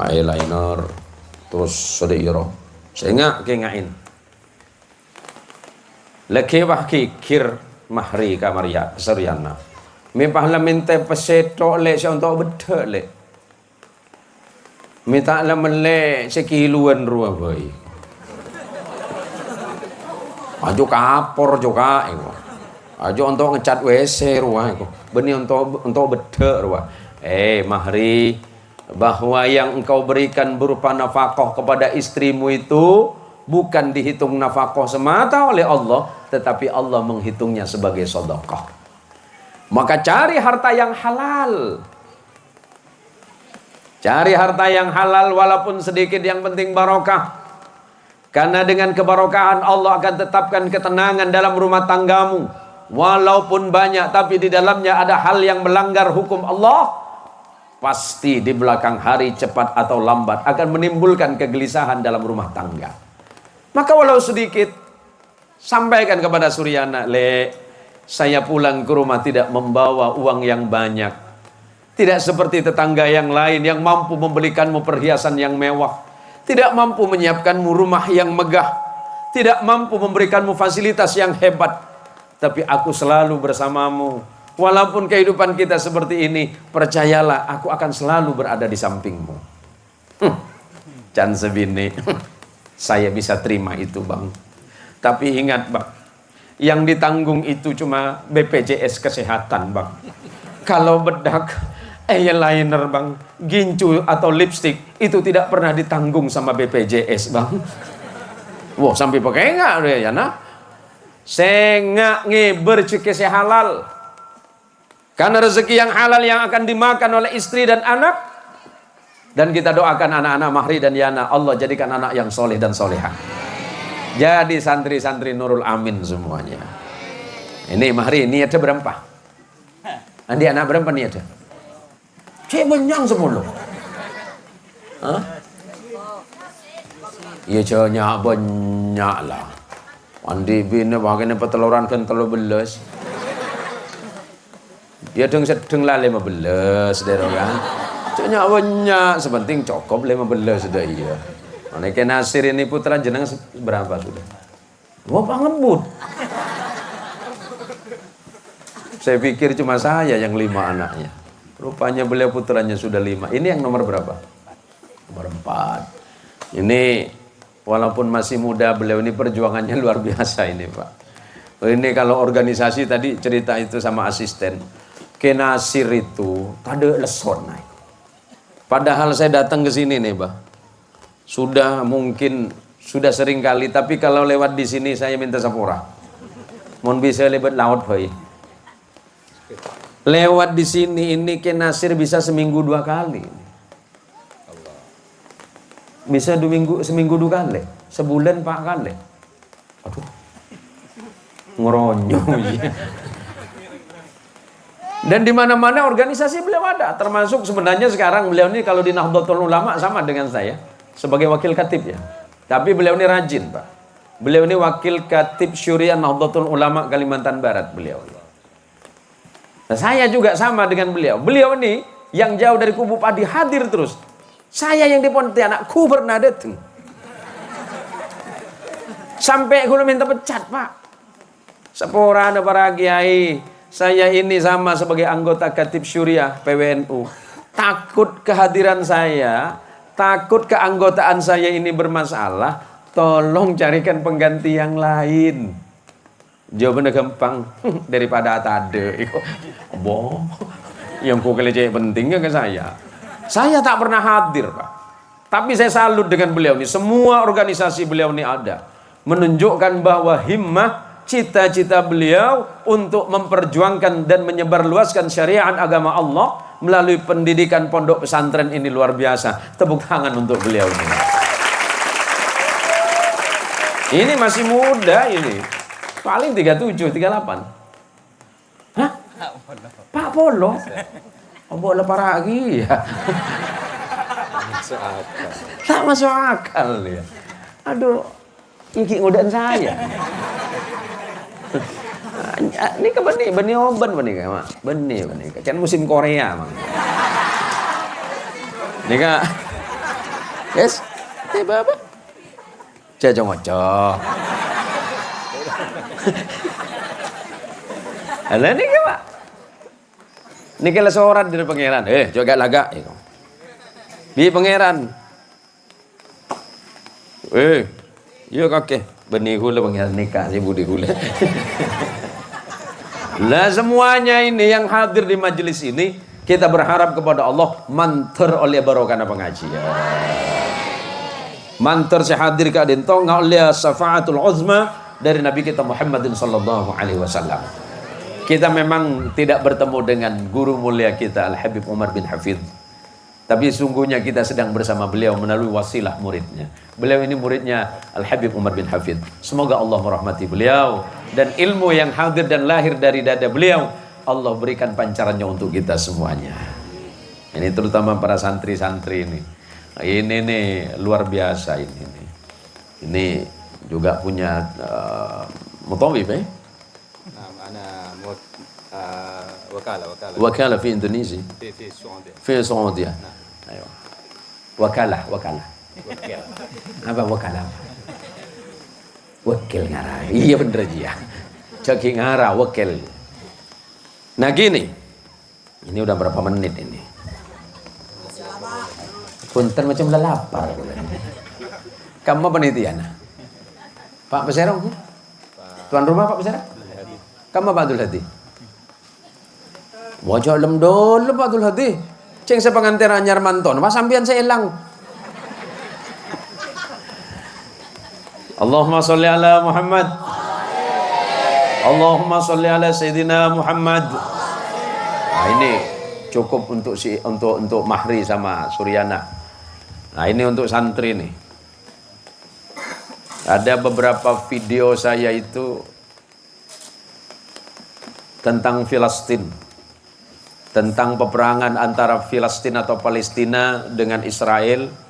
Eyeliner. Terus sedia roh. Saya ngain. Laki wah kikir Mahri ka Maria Suryana. Mi parlamente peseto le sa untuk bedek le. Mi tak la mele sekiluan ruah boy. Ajo kapor juga eko. Ajo untuk ngecat WC ruah eko. Beni untuk bedek ruah. Mahri, bahwa yang engkau berikan berupa nafkah kepada istrimu itu bukan dihitung nafkah semata oleh Allah, tetapi Allah menghitungnya sebagai sedekah. Maka cari harta yang halal. Cari harta yang halal walaupun sedikit, yang penting barokah. Karena dengan kebarokahan Allah akan tetapkan ketenangan dalam rumah tanggamu. Walaupun banyak tapi di dalamnya ada hal yang melanggar hukum Allah, pasti di belakang hari cepat atau lambat akan menimbulkan kegelisahan dalam rumah tangga. Maka walau sedikit, sampaikan kepada Suryana, le, saya pulang ke rumah tidak membawa uang yang banyak. Tidak seperti tetangga yang lain yang mampu membelikanmu perhiasan yang mewah, tidak mampu menyiapkanmu rumah yang megah, tidak mampu memberikanmu fasilitas yang hebat. Tapi aku selalu bersamamu. Walaupun kehidupan kita seperti ini, percayalah, aku akan selalu berada di sampingmu. Can sebini. Saya bisa terima itu, Bang. Tapi ingat, Bang, yang ditanggung itu cuma BPJS Kesehatan, Bang. Kalau bedak, eyeliner, Bang, gincu atau lipstick, itu tidak pernah ditanggung sama BPJS, Bang. Wah, sampai pakai enggak ya, nah? Sengak ngeber cekese halal. Karena rezeki yang halal yang akan dimakan oleh istri dan anak. Dan kita doakan anak-anak Mahri dan Yana, Allah jadikan anak yang soleh dan solehah. Jadi santri-santri Nurul Amin semuanya. Ini Mahri, niatnya berapa? Andi anak berapa niatnya? Cik banyak semua. Hah? Iya caknya banyak lah. Andi bina bagian peteluran kan telu belas. Dia sedeng lah 15 saudara kan. Caknya banyak, sepenting cukup 15 sudah iya. Anake Nasir ini putra jenengan berapa sudah? Wah pangebut. Saya pikir cuma saya yang 5 anaknya. Rupanya beliau putranya sudah 5. Ini yang nomor berapa? Nomor 4. Ini walaupun masih muda, beliau ini perjuangannya luar biasa ini, Pak. Ini kalau organisasi tadi cerita itu sama asisten. Kenasir itu tadi leson naik. Padahal saya datang ke sini nih, Pak. Sudah sering kali, tapi kalau lewat di sini saya minta sapura. Mohon bisa lewat laut, Pak. Lewat di sini ini Kenasir bisa seminggu 2 kali. Bisa seminggu 2 kali, sebulan 4 kali. Aduh, ngeronyo. Dan di mana-mana organisasi beliau ada, termasuk sebenarnya sekarang beliau ini kalau di Nahdlatul Ulama sama dengan saya sebagai wakil khatib ya. Tapi beliau ini rajin, Pak. Beliau ini wakil khatib Syuriah Nahdlatul Ulama Kalimantan Barat beliau. Nah, saya juga sama dengan beliau. Beliau ini yang jauh dari kubu Padi hadir terus. Saya yang di Pontianak ku pernah datang. Sampai gue minta pecat, Pak. Sepora ada para kiai. Saya ini sama sebagai anggota Khatib Syuriah PWNU. Takut kehadiran saya, takut keanggotaan saya ini bermasalah. tolong carikan pengganti yang lain. Jawabannya gampang, daripada tak ada. Boh, yang kau keleceh pentingnya ke saya. Saya tak pernah hadir, Pak. Tapi saya salut dengan beliau ini. Semua organisasi beliau ini ada. Menunjukkan bahwa himmah, cita-cita beliau untuk memperjuangkan dan menyebarluaskan syariat agama Allah melalui pendidikan pondok pesantren ini luar biasa. Tepuk tangan untuk beliau ini. Ini masih muda ini. Paling 37, 38. Hah? Pak Polo? Oh, boleh para lagi ya. Masuk akal. Tak masuk akal ya. Aduh, iki ngudaan saya. Ini ke benih oban benih kayak mak. Benih. Kan musim Korea mang. Ini kak. Yes. Tiba apa? Cocok. Alah ini ke pak. Ini kalau seorang dari pangeran, joget laga, bi pangeran, yo kakek, benih hula pangeran nikah si budi hula. Lah semuanya ini yang hadir di majelis ini, kita berharap kepada Allah manter oleh barokah pengajian. Manter sehadir ke adento oleh syafaatul uzma dari Nabi kita Muhammadin sallallahu alaihi wasallam. Kita memang tidak bertemu dengan guru mulia kita Al-Habib Umar bin Hafidh. Tapi sungguhnya kita sedang bersama beliau melalui wasilah muridnya. Beliau ini muridnya Al-Habib Umar bin Hafidh. Semoga Allah merahmati beliau. Dan ilmu yang hadir dan lahir dari dada beliau, Allah berikan pancarannya untuk kita semuanya. Ini terutama para santri-santri ini. Ini nih luar biasa ini. Ini juga punya mutawif وكالة في إندونيسيا في السعودية أيوة وكالة apa wakalah wakil ngarah iya bener aja caki ngarah wakil. Nah gini, ini udah berapa menit ini punten macam udah lapar kamu penelitian Pak Peserong tuan rumah Pak Peserong kamu Pak Abdul Hadi wajah lem dulu Pak Abdul Hadi ceng sepengantin anyar manton pas sampian saya hilang. Allahumma sholli ala Muhammad, Allahumma sholli ala Sayyidina Muhammad. Nah ini cukup untuk Mahri sama Suryana. Nah ini untuk santri nih. Ada beberapa video saya itu tentang Filistin, tentang peperangan antara Filistin atau Palestina dengan Israel.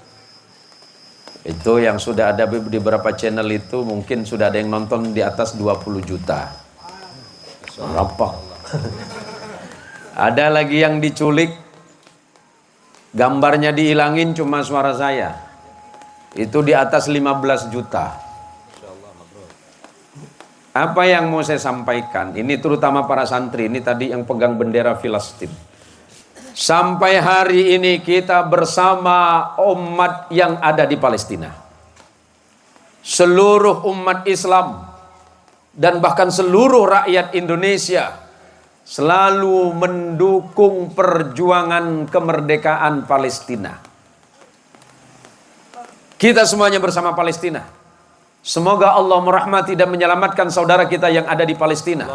Itu yang sudah ada di beberapa channel itu mungkin sudah ada yang nonton di atas 20 juta. Berapa? Ada lagi yang diculik, gambarnya dihilangin cuma suara saya. Itu di atas 15 juta. Apa yang mau saya sampaikan? Ini terutama para santri, ini tadi yang pegang bendera Filistin. Sampai hari ini kita bersama umat yang ada di Palestina. Seluruh umat Islam dan bahkan seluruh rakyat Indonesia selalu mendukung perjuangan kemerdekaan Palestina. Kita semuanya bersama Palestina. Semoga Allah merahmati dan menyelamatkan saudara kita yang ada di Palestina.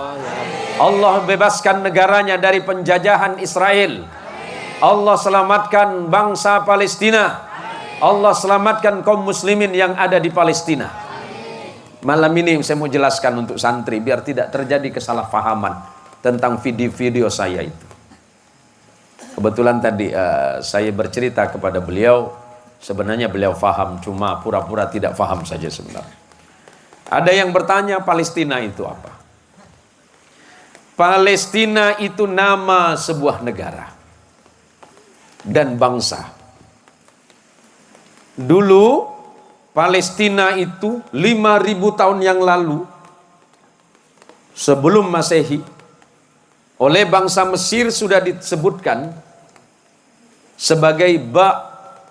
Allah bebaskan negaranya dari penjajahan Israel. Allah selamatkan bangsa Palestina. Allah selamatkan kaum muslimin yang ada di Palestina. Malam ini saya mau jelaskan untuk santri biar tidak terjadi kesalahpahaman tentang video-video saya itu. Kebetulan tadi saya bercerita kepada beliau, sebenarnya beliau faham, cuma pura-pura tidak faham saja sebenarnya. Ada yang bertanya Palestina itu apa? Palestina itu nama sebuah negara dan bangsa. Dulu Palestina itu 5.000 tahun yang lalu sebelum Masehi oleh bangsa Mesir sudah disebutkan sebagai ba,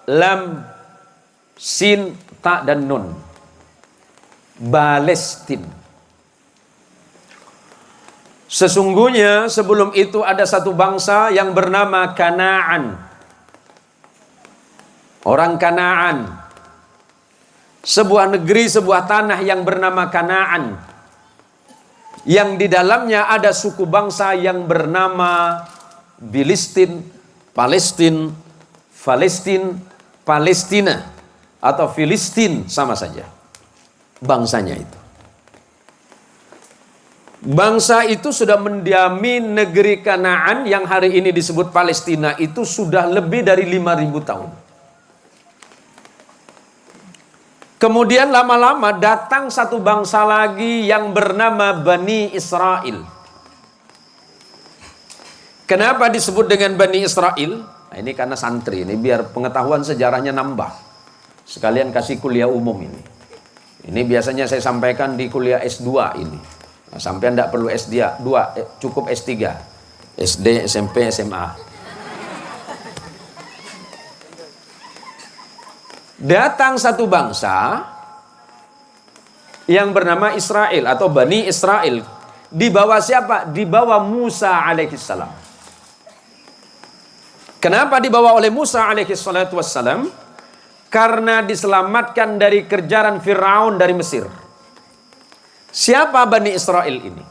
lam, sin, ta dan nun. Palestina. Sesungguhnya sebelum itu ada satu bangsa yang bernama Kanaan. Orang Kanaan. Sebuah negeri, sebuah tanah yang bernama Kanaan. Yang di dalamnya ada suku bangsa yang bernama Filistin, Palestin, Palestina atau Filistin sama saja. Bangsanya itu. Bangsa itu sudah mendiami negeri Kanaan yang hari ini disebut Palestina itu sudah lebih dari 5.000 tahun. Kemudian lama-lama datang satu bangsa lagi yang bernama Bani Israel. Kenapa disebut dengan Bani Israel? Nah, ini karena santri, ini biar pengetahuan sejarahnya nambah. Sekalian kasih kuliah umum ini. Ini biasanya saya sampaikan di kuliah S2 ini. Nah, sampai tidak perlu S2, cukup S3. SD, SMP, SMA. Datang satu bangsa yang bernama Israel atau Bani Israel. Di bawah siapa? Di bawah Musa alaihissalam. Kenapa dibawa oleh Musa alaihissalam? Karena diselamatkan dari kejaran Firaun dari Mesir. Siapa Bani Israel ini?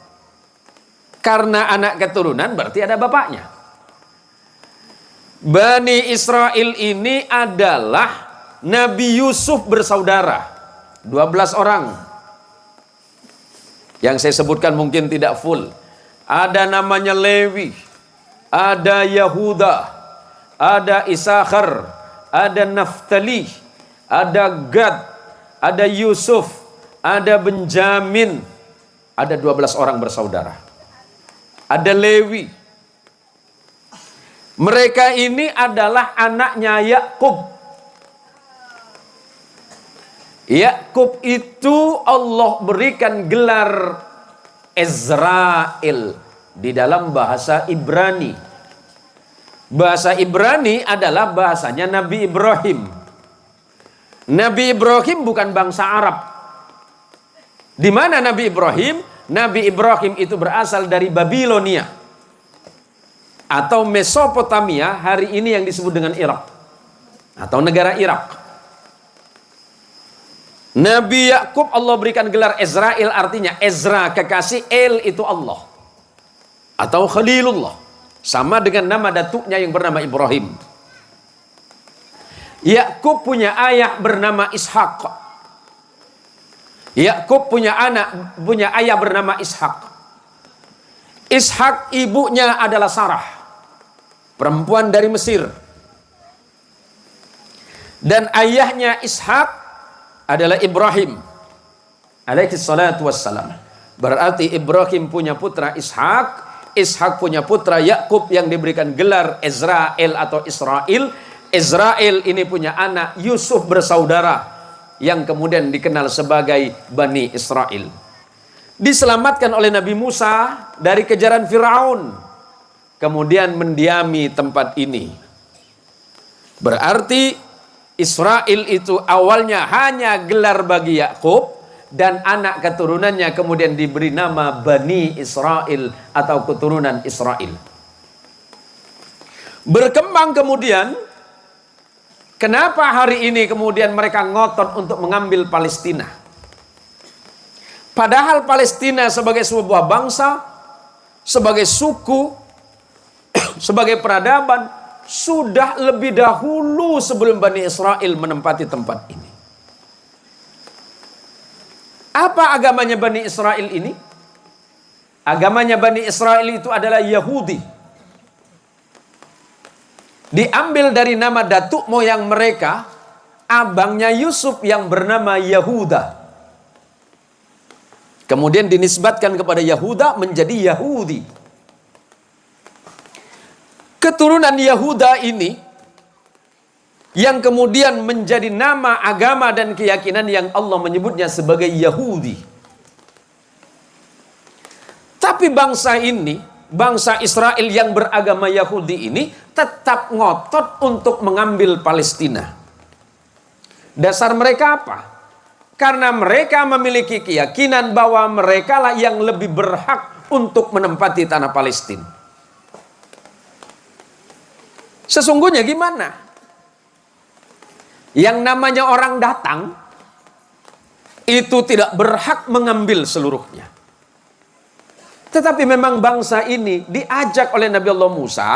Karena anak keturunan berarti ada bapaknya. Bani Israel ini adalah Nabi Yusuf bersaudara. 12 orang. Yang saya sebutkan mungkin tidak full. Ada namanya Lewi. Ada Yahuda. Ada Isakhar. Ada Naftali. Ada Gad. Ada Yusuf. Ada Benjamin. Ada 12 orang bersaudara. Ada Lewi. Mereka ini adalah anaknya Yakub. Yakub itu Allah berikan gelar Ezrail di dalam bahasa Ibrani. Bahasa Ibrani adalah bahasanya Nabi Ibrahim. Nabi Ibrahim bukan bangsa Arab. Di mana Nabi Ibrahim? Nabi Ibrahim itu berasal dari Babilonia atau Mesopotamia, hari ini yang disebut dengan Irak atau negara Irak. Nabi Yakub Allah berikan gelar Ezrail, artinya Ezra kekasih, El itu Allah atau Khalilullah, sama dengan nama datuknya yang bernama Ibrahim. Yakub punya ayah bernama Ishak. Yakub punya ayah bernama Ishak. Ishak ibunya adalah Sarah, perempuan dari Mesir. Dan ayahnya Ishak adalah Ibrahim alaihi salatu wassalam. Berarti Ibrahim punya putra Ishak, Ishak punya putra Yakub yang diberikan gelar Ezrail atau Israel. Ezrail ini punya anak Yusuf bersaudara yang kemudian dikenal sebagai Bani Israel. Diselamatkan oleh Nabi Musa dari kejaran Firaun, kemudian mendiami tempat ini. Berarti Israel itu awalnya hanya gelar bagi Yakub, dan anak keturunannya kemudian diberi nama Bani Israel atau keturunan Israel. Berkembang kemudian, kenapa hari ini kemudian mereka ngotot untuk mengambil Palestina? Padahal Palestina sebagai sebuah bangsa, sebagai suku, sebagai peradaban, sudah lebih dahulu sebelum Bani Israel menempati tempat ini. Apa agamanya Bani Israel ini? Agamanya Bani Israel itu adalah Yahudi. Diambil dari nama datuk moyang mereka, abangnya Yusuf yang bernama Yahuda. Kemudian dinisbatkan kepada Yahuda menjadi Yahudi. Keturunan Yahuda ini yang kemudian menjadi nama agama dan keyakinan yang Allah menyebutnya sebagai Yahudi. Tapi bangsa ini, bangsa Israel yang beragama Yahudi ini tetap ngotot untuk mengambil Palestina. Dasar mereka apa? Karena mereka memiliki keyakinan bahwa mereka lah yang lebih berhak untuk menempati tanah Palestina. Sesungguhnya gimana? Yang namanya orang datang itu tidak berhak mengambil seluruhnya. Tetapi memang bangsa ini diajak oleh Nabi Allah Musa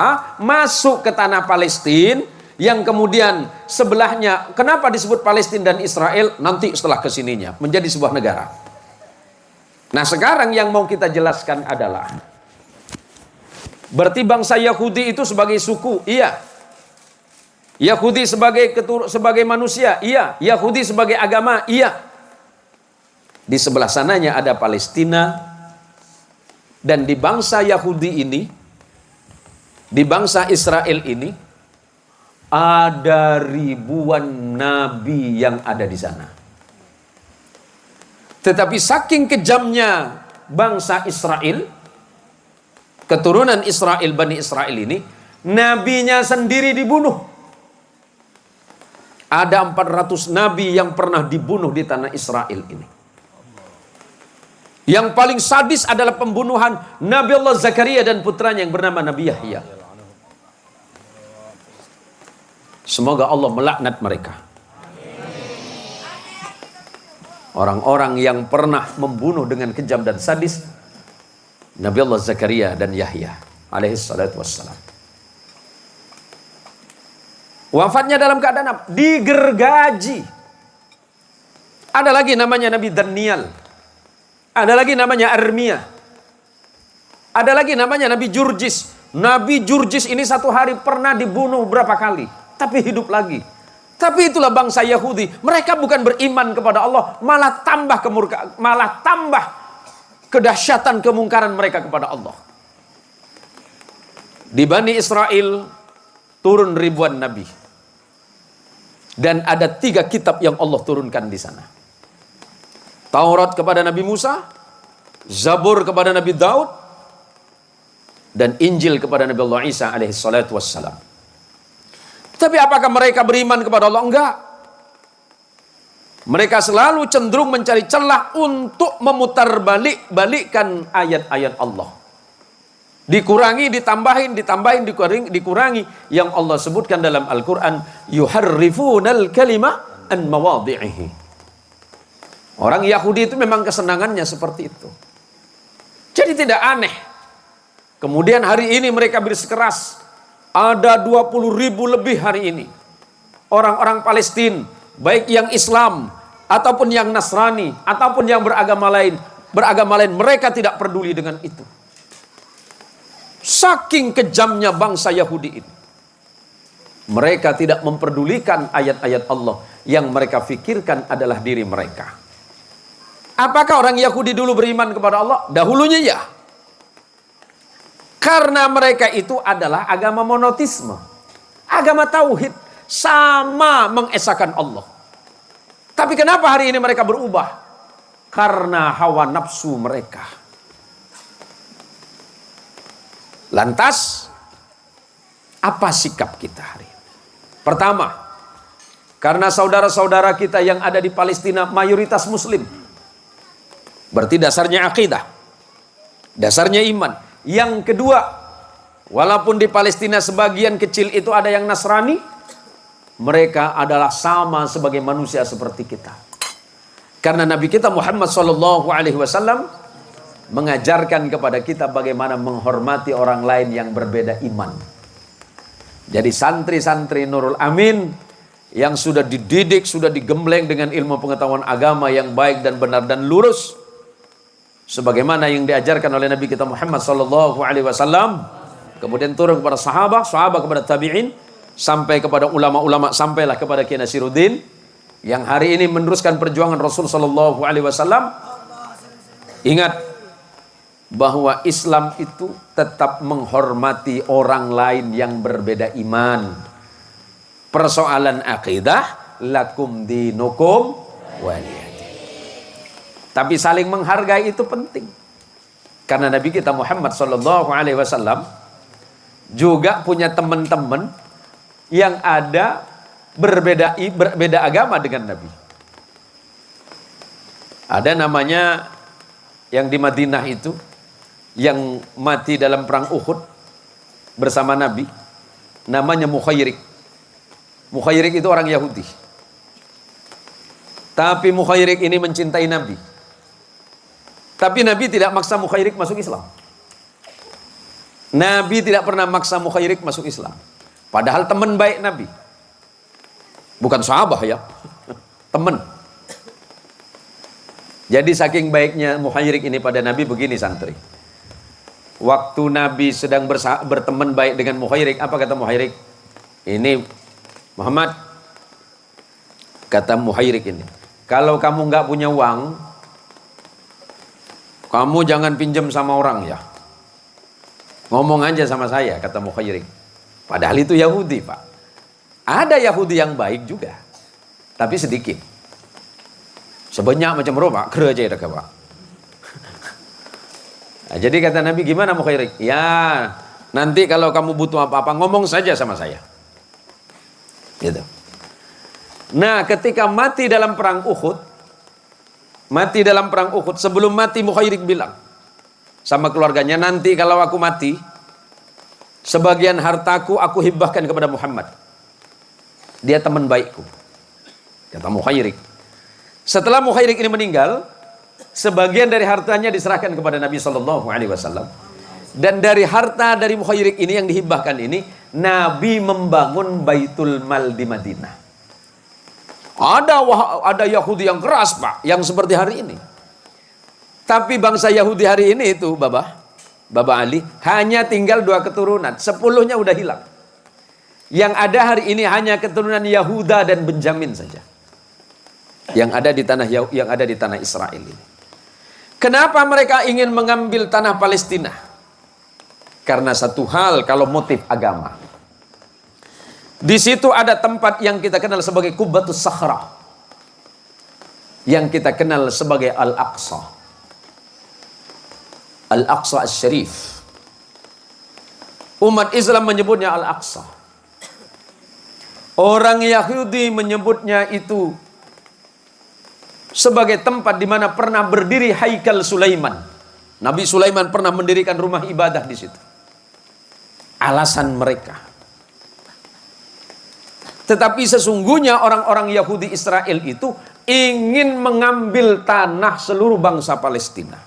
masuk ke tanah Palestina, yang kemudian sebelahnya, kenapa disebut Palestina dan Israel? Nanti setelah kesininya menjadi sebuah negara. Nah sekarang yang mau kita jelaskan adalah, berarti bangsa Yahudi itu sebagai suku, iya. Yahudi sebagai manusia, iya. Yahudi sebagai agama, iya. Di sebelah sananya ada Palestina. Dan di bangsa Yahudi ini, di bangsa Israel ini, ada ribuan nabi yang ada di sana. Tetapi saking kejamnya bangsa Israel, keturunan Israel, Bani Israel ini, nabinya sendiri dibunuh. Ada 400 nabi yang pernah dibunuh di tanah Israel ini. Yang paling sadis adalah pembunuhan Nabi Allah Zakaria dan putranya yang bernama Nabi Yahya. Semoga Allah melaknat mereka. Orang-orang yang pernah membunuh dengan kejam dan sadis Nabi Allah Zakaria dan Yahya alaihi salatu wassalam. Wafatnya dalam keadaan apa? Digergaji. Ada lagi namanya Nabi Daniel. Ada lagi namanya Armia. Ada lagi namanya Nabi Jurjis. Nabi Jurjis ini satu hari pernah dibunuh berapa kali, tapi hidup lagi. Tapi itulah bangsa Yahudi. Mereka bukan beriman kepada Allah, malah tambah kemurkaan, malah tambah kedahsyatan kemungkaran mereka kepada Allah. Di Bani Israel turun ribuan nabi. Dan ada 3 kitab yang Allah turunkan di sana. Taurat kepada Nabi Musa, Zabur kepada Nabi Daud, dan Injil kepada Nabi Allah Isa alaihi salatu wassalam. Tapi apakah mereka beriman kepada Allah? Enggak. Mereka selalu cenderung mencari celah untuk memutarbalikkan ayat-ayat Allah. Dikurangi, dikurangi. Yang Allah sebutkan dalam Al-Quran, yuharrifunal kalima an mawadhi'ihi. Orang Yahudi itu memang kesenangannya seperti itu. Jadi tidak aneh. Kemudian hari ini mereka bersikeras. Ada 20.000 lebih hari ini. Orang-orang Palestina, baik yang Islam, ataupun yang Nasrani, ataupun yang beragama lain, mereka tidak peduli dengan itu. Saking kejamnya bangsa Yahudi ini. Mereka tidak memperdulikan ayat-ayat Allah. Yang mereka fikirkan adalah diri mereka. Apakah orang Yahudi dulu beriman kepada Allah? Dahulunya ya. Karena mereka itu adalah agama monoteisme. Agama tauhid. Sama mengesahkan Allah. Tapi kenapa hari ini mereka berubah? Karena hawa nafsu mereka. Lantas, apa sikap kita hari ini? Pertama, karena saudara-saudara kita yang ada di Palestina mayoritas muslim. Berarti dasarnya akidah, dasarnya iman. Yang kedua, walaupun di Palestina sebagian kecil itu ada yang Nasrani, mereka adalah sama sebagai manusia seperti kita. Karena Nabi kita Muhammad SAW mengajarkan kepada kita bagaimana menghormati orang lain yang berbeda iman. Jadi santri-santri Nurul Amin yang sudah dididik, sudah digembleng dengan ilmu pengetahuan agama yang baik dan benar dan lurus, sebagaimana yang diajarkan oleh Nabi kita Muhammad SAW, kemudian turun kepada sahabat kepada tabi'in, sampai kepada ulama-ulama, sampailah kepada Kiai Nasiruddin yang hari ini meneruskan perjuangan Rasul SAW. Ingat bahwa Islam itu tetap menghormati orang lain yang berbeda iman. Persoalan akidah, lakum dinukum waliyadin. Tapi saling menghargai itu penting. Karena Nabi kita Muhammad SAW juga punya teman-teman yang ada berbeda agama dengan Nabi. Ada namanya yang di Madinah itu, yang mati dalam perang Uhud bersama Nabi, namanya Mukhayrik. Mukhayrik itu orang Yahudi. Tapi Mukhayrik ini mencintai Nabi. Tapi Nabi tidak maksa Mukhayrik masuk Islam. Nabi tidak pernah maksa Mukhayrik masuk Islam. Padahal teman baik Nabi. Bukan sahabat ya. Teman. Jadi saking baiknya Mukhayrik ini pada Nabi, begini santri. Waktu Nabi sedang berteman baik dengan Mukhayrik, apa kata Mukhayrik? Ini Muhammad, kata Mukhayrik ini, kalau kamu nggak punya uang, kamu jangan pinjam sama orang ya. Ngomong aja sama saya, kata Mukhayrik. Padahal itu Yahudi, Pak. Ada Yahudi yang baik juga, tapi sedikit. Sebanyak macam roba, kerja ya Pak. Nah, jadi kata Nabi, gimana Mukhayrik? Ya, nanti kalau kamu butuh apa-apa, ngomong saja sama saya. Gitu. Nah, ketika mati dalam perang Uhud, sebelum mati Mukhayrik bilang sama keluarganya, nanti kalau aku mati, sebagian hartaku aku hibahkan kepada Muhammad. Dia teman baikku, kata Mukhayrik. Setelah Mukhayrik ini meninggal, sebagian dari hartanya diserahkan kepada Nabi Shallallahu Alaihi Wasallam. Dan dari harta dari Mukhayrik ini yang dihibahkan ini, Nabi membangun Baitul Mal di Madinah. Ada Yahudi yang keras, Pak, yang seperti hari ini. Tapi bangsa Yahudi hari ini itu, Baba Ali, hanya tinggal 2 keturunan, 10-nya udah hilang. Yang ada hari ini hanya keturunan Yahuda dan Benjamin saja. Yang ada di tanah Israel ini. Kenapa mereka ingin mengambil tanah Palestina? Karena satu hal, kalau motif agama. Di situ ada tempat yang kita kenal sebagai Qubbatus Sakhra, yang kita kenal sebagai Al-Aqsa. Al-Aqsa Asy-Syarif. Umat Islam menyebutnya Al-Aqsa. Orang Yahudi menyebutnya itu sebagai tempat di mana pernah berdiri Haikal Sulaiman. Nabi Sulaiman pernah mendirikan rumah ibadah di situ. Alasan mereka. Tetapi sesungguhnya orang-orang Yahudi Israel itu ingin mengambil tanah seluruh bangsa Palestina.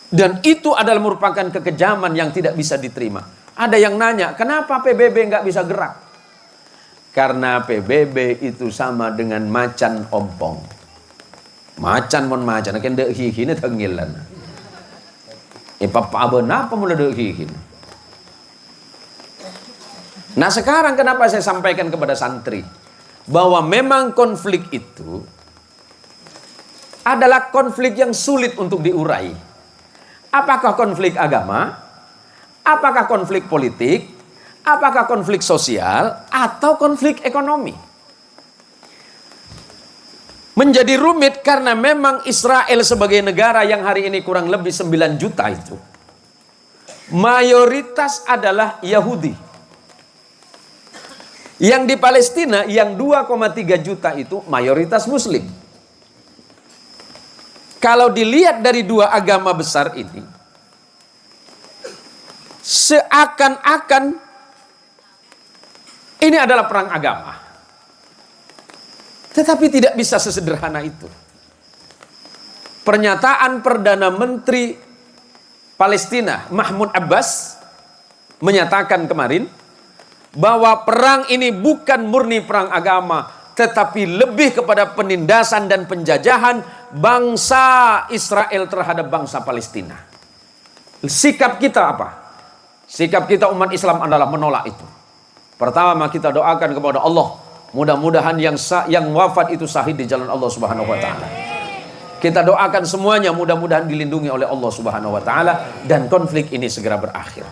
Dan itu adalah merupakan kekejaman yang tidak bisa diterima. Ada yang nanya, kenapa PBB nggak bisa gerak? Karena PBB itu sama dengan macan ompong. Macan mon macan, kan dek hihin tenggilan. Papa apa mula dek hihin. Nah sekarang kenapa saya sampaikan kepada santri bahwa memang konflik itu adalah konflik yang sulit untuk diurai. Apakah konflik agama? Apakah konflik politik? Apakah konflik sosial atau konflik ekonomi? Menjadi rumit karena memang Israel sebagai negara yang hari ini kurang lebih 9 juta itu, mayoritas adalah Yahudi. Yang di Palestina yang 2,3 juta itu mayoritas Muslim. Kalau dilihat dari dua agama besar ini, seakan-akan ini adalah perang agama. Tetapi tidak bisa sesederhana itu. Pernyataan Perdana Menteri Palestina Mahmud Abbas menyatakan kemarin bahwa perang ini bukan murni perang agama, tetapi lebih kepada penindasan dan penjajahan bangsa Israel terhadap bangsa Palestina. Sikap kita apa? Sikap kita umat Islam adalah menolak itu. Pertama kita doakan kepada Allah, mudah-mudahan yang wafat itu syahid di jalan Allah Subhanahu wa taala. Kita doakan semuanya mudah-mudahan dilindungi oleh Allah Subhanahu wa taala dan konflik ini segera berakhir.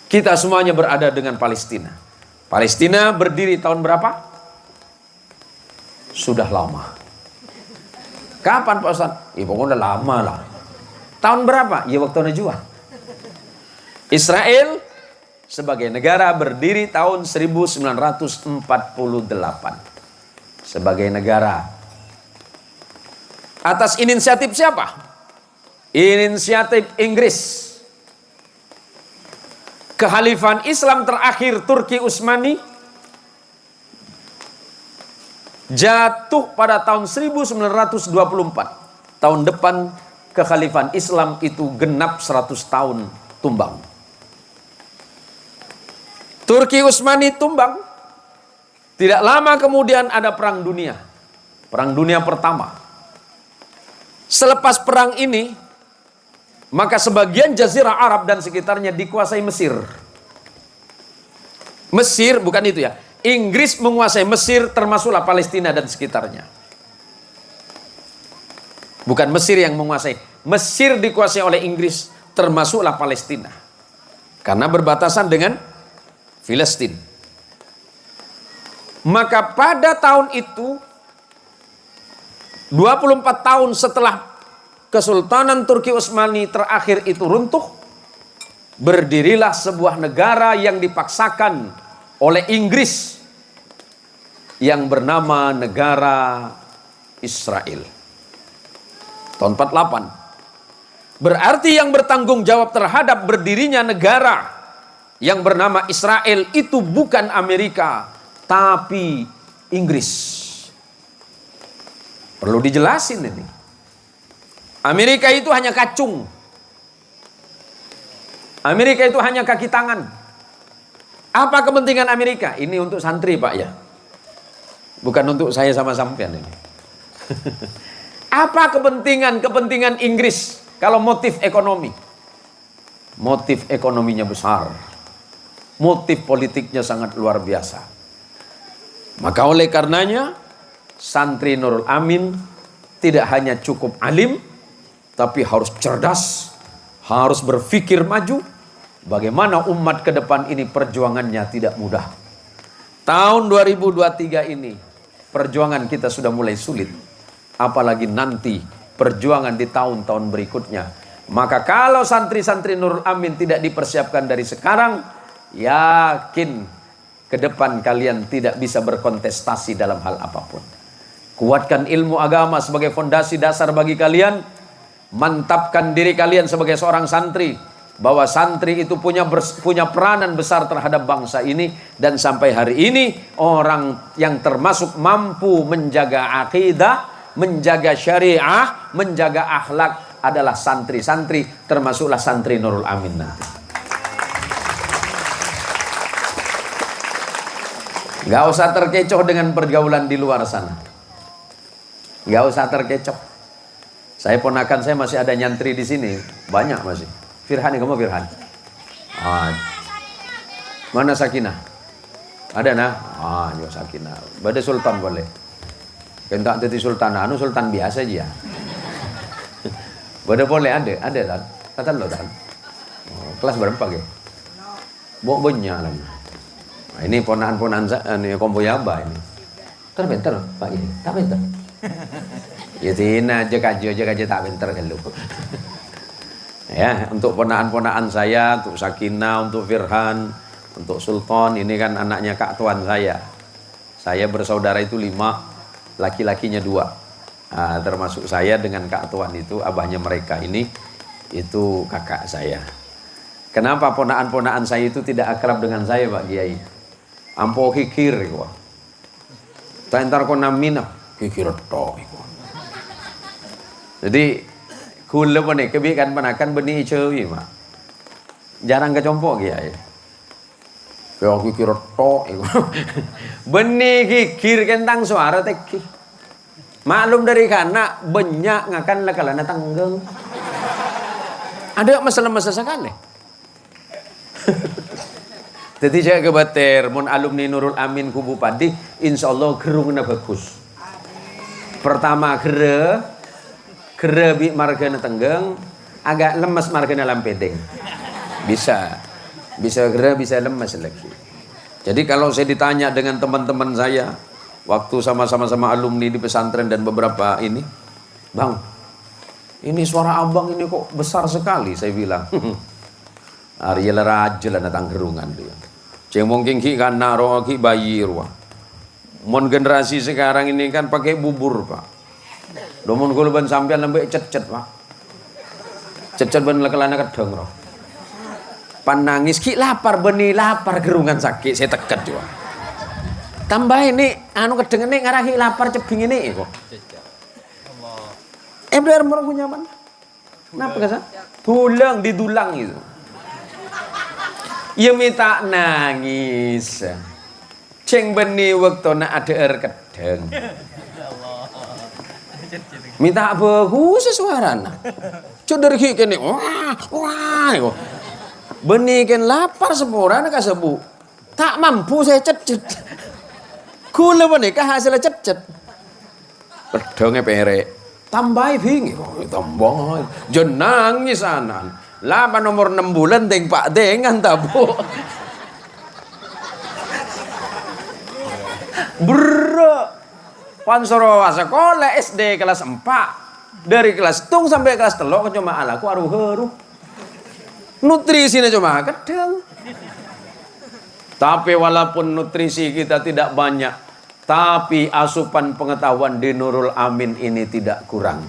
Kita semuanya berada dengan Palestina. Palestina berdiri tahun berapa? Sudah lama. Kapan Pak Ustaz? Ya pokoknya lama lah. Tahun berapa? Ya waktu jual. Israel sebagai negara berdiri tahun 1948. sebagai negara. Atas inisiatif siapa? Inisiatif Inggris. Kekhalifan Islam terakhir Turki Utsmani jatuh pada tahun 1924. Tahun depan kekhalifan Islam itu genap 100 tahun tumbang. Turki Utsmani tumbang. Tidak lama kemudian ada perang dunia. Perang dunia pertama. Selepas perang ini, maka sebagian jazirah Arab dan sekitarnya dikuasai Mesir. Mesir, bukan itu ya. Inggris menguasai Mesir, termasuklah Palestina dan sekitarnya. Bukan Mesir yang menguasai. Mesir dikuasai oleh Inggris, termasuklah Palestina. Karena berbatasan dengan Filistin. Maka pada tahun itu, 24 tahun setelah Kesultanan Turki Utsmani terakhir itu runtuh, berdirilah sebuah negara yang dipaksakan oleh Inggris yang bernama negara Israel. Tahun 48. Berarti yang bertanggung jawab terhadap berdirinya negara yang bernama Israel itu bukan Amerika, tapi Inggris. Perlu dijelasin ini. Amerika itu hanya kacung. Amerika itu hanya kaki tangan. Apa kepentingan Amerika? Ini untuk santri, Pak, ya. Bukan untuk saya sama sampean ini. Apa kepentingan Inggris kalau motif ekonomi? Motif ekonominya besar. Motif politiknya sangat luar biasa. Maka oleh karenanya santri Nurul Amin tidak hanya cukup alim, tapi harus cerdas, harus berpikir maju. Bagaimana umat ke depan ini perjuangannya tidak mudah. Tahun 2023 ini perjuangan kita sudah mulai sulit. Apalagi nanti perjuangan di tahun-tahun berikutnya. Maka kalau santri-santri Nurul Amin tidak dipersiapkan dari sekarang, yakin ke depan kalian tidak bisa berkontestasi dalam hal apapun. Kuatkan ilmu agama sebagai fondasi dasar bagi kalian. Mantapkan diri kalian sebagai seorang santri. Bahwa santri itu punya peranan besar terhadap bangsa ini. Dan sampai hari ini orang yang termasuk mampu menjaga akidah, menjaga syariah, menjaga akhlak adalah santri-santri. Termasuklah santri Nurul Amin nanti. Gak usah terkecoh dengan pergaulan di luar sana. Gak usah terkecoh. Saya ponakan saya masih ada nyantri di sini, banyak masih. Firhan, kamu Firhan? Mana Sakinah? Ada nah? Yo Sakinah. Bada Sultan boleh. Kentak teti Sultan, Sultan biasa aja. Bada boleh ada kan? Kata lo kan? Kelas berapa ge? Banyak lagi. Nah, ini ponakan ini komboyaba ini. Terbentar Pak ini, tak bentar. Ya tina jaga tak bentar kan lu. Ya, untuk ponakan-ponakan saya, untuk Sakinah, untuk Firhan, untuk Sultan, ini kan anaknya Kak Tuan saya. Saya bersaudara itu 5, laki-lakinya 2. Nah, termasuk saya dengan Kak Tuan itu, abahnya mereka ini, itu kakak saya. Kenapa ponakan-ponakan saya itu tidak akrab dengan saya, Pak Kiai? Ampo kikir kok. Tak entar kau namina kikir tok. Jadi kula pun ni kebikan panakan benih cewi mak. Jarang kecompok Kiai. Kau kikir tok. Benih kikir kentang suara teki. Maklum dari kana banyak ngakan lah kalana tanggeng. Ada masalah-masalah sekali. Jadi saya kebater, mon alumni Nurul Amin Kubu Padi, insya Allah gerungnya bagus. Pertama gere bi margana tenggeng, agak lemas margana lampedeng. Bisa gere, bisa lemas lagi. Jadi kalau saya ditanya dengan teman-teman saya, waktu sama-sama alumni di pesantren dan beberapa ini, Bang, ini suara abang ini kok besar sekali, saya bilang. Ariel raja lah datang gerungan dia. Ceng mungkin ki kan naro ki bayi ruang. Mon generasi sekarang ini kan pakai bubur, Pak. Domon kula ban sampean lembek cet-cet, Pak. Cet-cet ban kelana kedeng roh. Pan nangis ki lapar beni lapar gerungan sakit saya teket juga. Tambah ini anu kedeng ini ngarahi lapar cebing ini kok. Bener orang punya mana? Kenapa kasar? Tulang didulang itu. Ya minta nangis. Ceng beni waktu nak ada air kedeng. Minta bagus suarana. Codor kini wah. Beni kan lapar sepura nak sebu. Tak mampu saya cet-cet. Kula beni kah hasilnya cet-cet. Kedengnya perek. Tambah bingi, tambah. Jangan nangis anan. Lama nomor 6 bulan deng Pak dengan tabu. Bro, pansoro sekolah SD kelas 4 dari kelas tung sampai kelas telok cuma alaku aruh heruh. Nutrisinya cuma kadang. Tapi walaupun nutrisi kita tidak banyak, tapi asupan pengetahuan di Nurul Amin ini tidak kurang.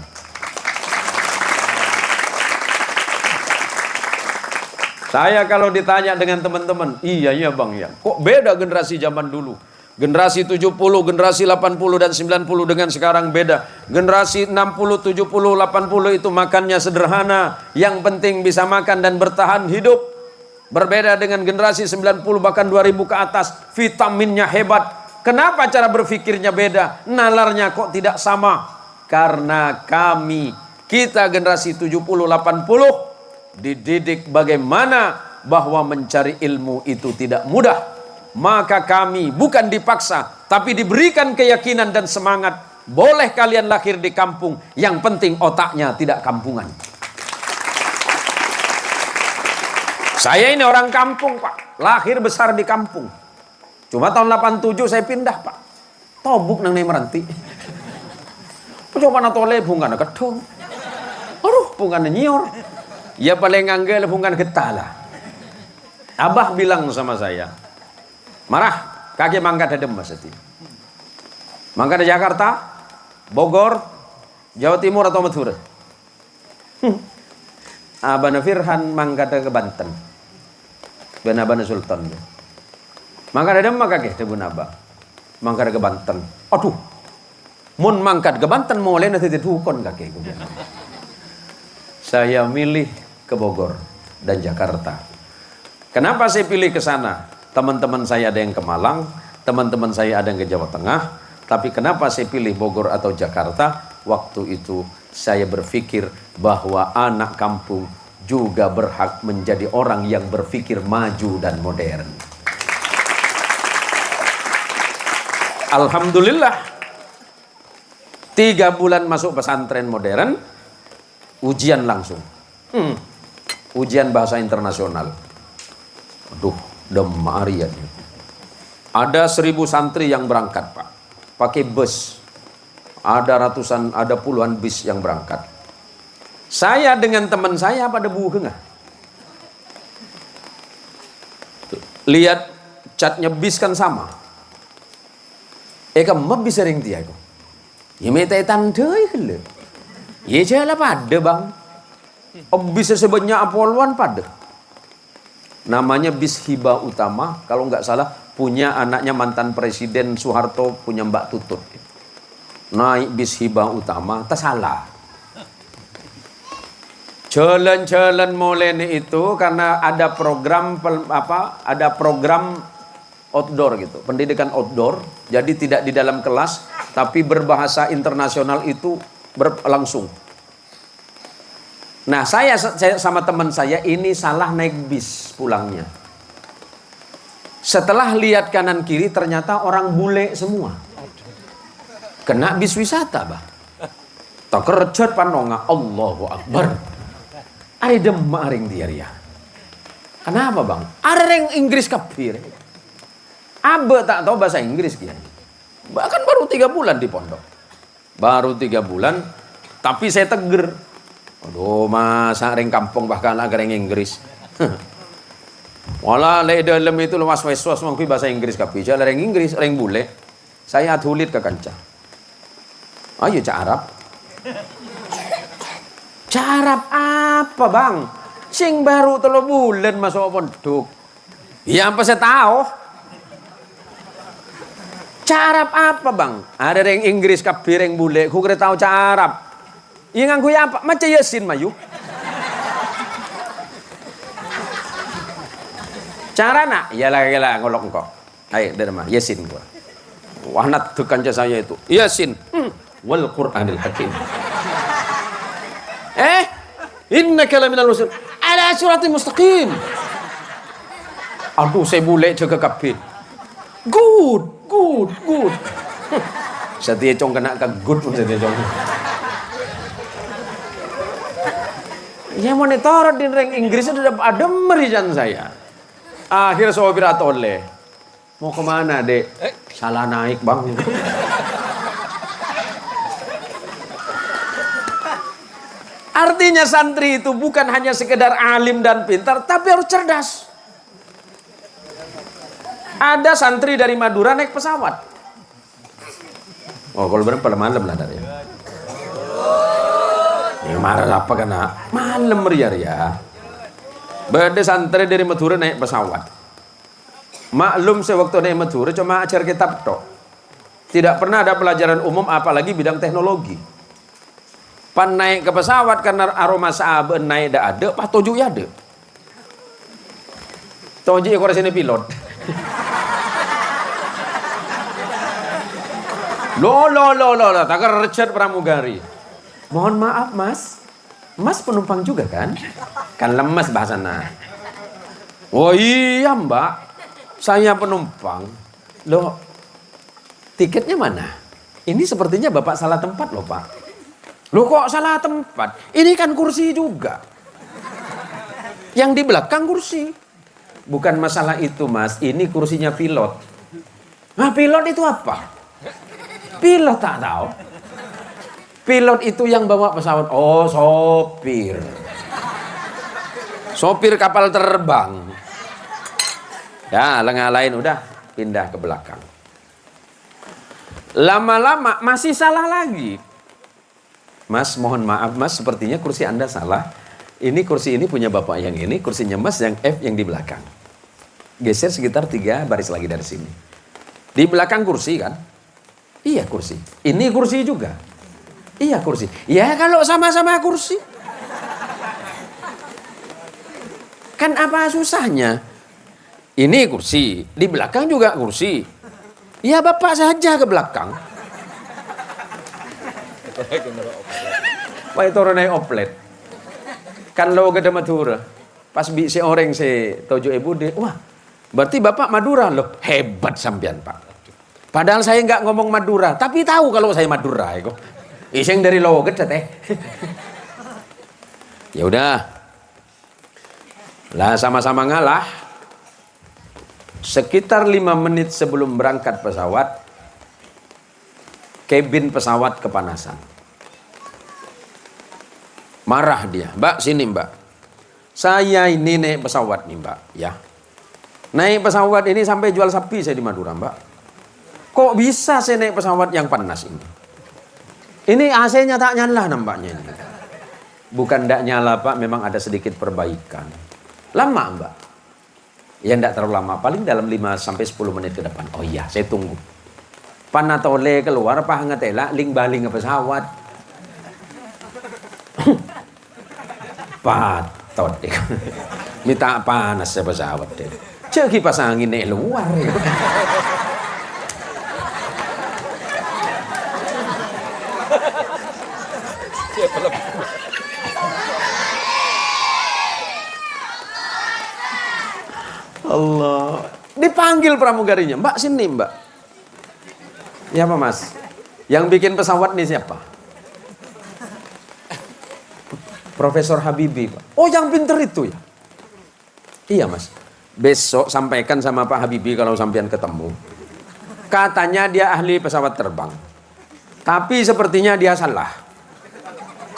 Saya kalau ditanya dengan teman-teman, iya bang ya, kok beda generasi zaman dulu? Generasi 70, generasi 80 dan 90 dengan sekarang beda. Generasi 60, 70, 80 itu makannya sederhana. Yang penting bisa makan dan bertahan hidup. Berbeda dengan generasi 90 bahkan 2000 ke atas. Vitaminnya hebat. Kenapa cara berpikirnya beda? Nalarnya kok tidak sama? Karena kita generasi 70, 80 dididik bagaimana bahwa mencari ilmu itu tidak mudah. Maka kami bukan dipaksa, tapi diberikan keyakinan dan semangat. Boleh kalian lahir di kampung, yang penting otaknya tidak kampungan. Saya ini orang kampung, Pak. Lahir besar di kampung. Cuma tahun 87 saya pindah, Pak. Tobuk nang meranti. Coba na tole bungan kedong. Aduh, bungan nyior. Ya paling anggel bungan getala. Abah bilang sama saya, marah, kaki mangkat ada masati. Mangkat di Jakarta, Bogor, Jawa Timur atau Madura? Abana Firhan mangkat ke Banten. Abana Sultan. Mangkat ada maka ke Bunaba. Mangkat ke Banten. Aduh. Mun mangkat ke Banten mulai nanti didukon kaki. Saya milih ke Bogor dan Jakarta. Kenapa saya pilih ke sana? Teman-teman saya ada yang ke Malang, teman-teman saya ada yang ke Jawa Tengah. Tapi kenapa saya pilih Bogor atau Jakarta? Waktu itu saya berpikir bahwa anak kampung juga berhak menjadi orang yang berpikir maju dan modern. Alhamdulillah, 3 bulan masuk pesantren modern, ujian langsung. Ujian bahasa internasional. Aduh, demarian. Ada 1000 santri yang berangkat, Pak. Pakai bus. Ada ratusan, ada puluhan bis yang berangkat. Saya dengan teman saya pada buhengah. Lihat catnya bis kan sama. Kamu bisa ring dia kok. Ya minta tandai ke le. Ya jala pada bang. Bisa sebanyak Apolwan pada. Namanya bis Hiba Utama. Kalau nggak salah punya anaknya mantan Presiden Soeharto, punya Mbak Tutut. Naik bis Hiba Utama, tak salah. Jalan-jalan mulai itu karena ada program ada program outdoor gitu, pendidikan outdoor. Jadi tidak di dalam kelas, tapi berbahasa internasional itu berlangsung. Nah, saya sama teman saya ini salah naik bis pulangnya. Setelah lihat kanan kiri ternyata orang bule semua. Kena bis wisata, bah. Tak kerjat panonga, Allahu Akbar. Ada demaring dia ya. Kenapa bang? Ada yang Inggris kapir. Abe tak tahu bahasa Inggris dia. Bahkan baru 3 bulan di pondok. Baru 3 bulan, tapi saya teger. Aduh, masa ring kampung bahkan agak ring Inggris. Walah, le dalam itu lemas was mengpi bahasa Inggris kapi. Jala ring Inggris, ring bule. Saya tulit ke kanca. Ayo Cak Arab. Cak Arab apa bang? Sing baru 3 bulan masuk pondok. Ya apa saya tahu? Cak Arab apa bang? Ada yang Inggris kabir yang bule. Ku kira tahu Cak Arab. Yang nganggu ya apa? Macam Yasin mayu. Cara nak? Yalah ngolok engkau. Ayo dari mana? Yasin gua. Wahnat tuh kanca saya itu. Yasin. Wal Qur'anil Hakim. Innaka laminal mursalin ala siratin mustaqim. Aduh, saya bule jaga kabin. Good. Setia cong kena ke good pun setia cong. Ya monitor di ring Inggris itu ada merijan saya. Akhirnya sopir atole. Mau kemana dek? Salah naik bang. Artinya santri itu bukan hanya sekedar alim dan pintar, tapi harus cerdas. Ada santri dari Madura naik pesawat. Oh, kalau berapa malam lah dari. Ini marah apa kena? Malam ria. Bade santri dari Madura naik pesawat. Maklum saya waktu naik Madura cuma ajar kitab tok. Tidak pernah ada pelajaran umum apalagi bidang teknologi. Pan naik ke pesawat karena aroma sahabat naik dah ada, pas toju ya ada. Toju ekor sini pilot. Lo, takar Richard Pramugari. Mohon maaf mas, mas penumpang juga kan? Kan lemas bahasana. Oh iya mbak, saya penumpang. Loh, tiketnya mana? Ini sepertinya bapak salah tempat loh pak. Loh kok salah tempat? Ini kan kursi juga. Yang di belakang kursi. Bukan masalah itu mas, ini kursinya pilot. Nah pilot itu apa? Pilot tak tahu. Pilot itu yang bawa pesawat. Oh sopir. Sopir kapal terbang. Ya lengah lain udah pindah ke belakang. Lama-lama masih salah lagi. Mas mohon maaf mas, sepertinya kursi anda salah. Ini kursi ini punya bapak yang ini, kursinya mas yang F yang di belakang. Geser sekitar 3 baris lagi dari sini. Di belakang kursi kan? Iya kursi. Ini kursi juga. Iya kursi. Ya kalau sama-sama kursi. Kan apa susahnya? Ini kursi, di belakang juga kursi. Ya bapak saja ke belakang. Wah itu orang naik oplet. Kan lo ke Madura. Pas si orang si tojo ibu deh. Wah berarti bapak Madura loh. Hebat sampean pak. Padahal saya nggak ngomong Madura. Tapi tahu kalau saya Madura. Iseng dari lo gede teh. Ya udah. Lah sama-sama ngalah. Sekitar 5 menit sebelum berangkat pesawat. Kabin pesawat kepanasan. Marah dia. Mbak sini mbak. Saya ini naik pesawat nih mbak. Ya. Naik pesawat ini sampai jual sapi saya di Madura mbak. Kok bisa saya naik pesawat yang panas ini? Ini AC-nya tak nyala nampaknya ini. Bukan tak nyala pak, memang ada sedikit perbaikan. Lama mbak. Ya tidak terlalu lama, paling dalam 5-10 menit ke depan. Oh iya, saya tunggu. Panatole keluar, pak ngetela, ling baling ke pesawat. Patot deh. Minta panas ya pesawat deh. Cek kipas angin nih luar. Allah. Dipanggil pramugarinya. Mbak sini mbak. Ya apa mas? Yang bikin pesawat nih siapa? Profesor Habibie pak. Oh yang pinter itu ya? Iya mas. Besok sampaikan sama Pak Habibie kalau sampean ketemu. Katanya dia ahli pesawat terbang. Tapi sepertinya dia salah.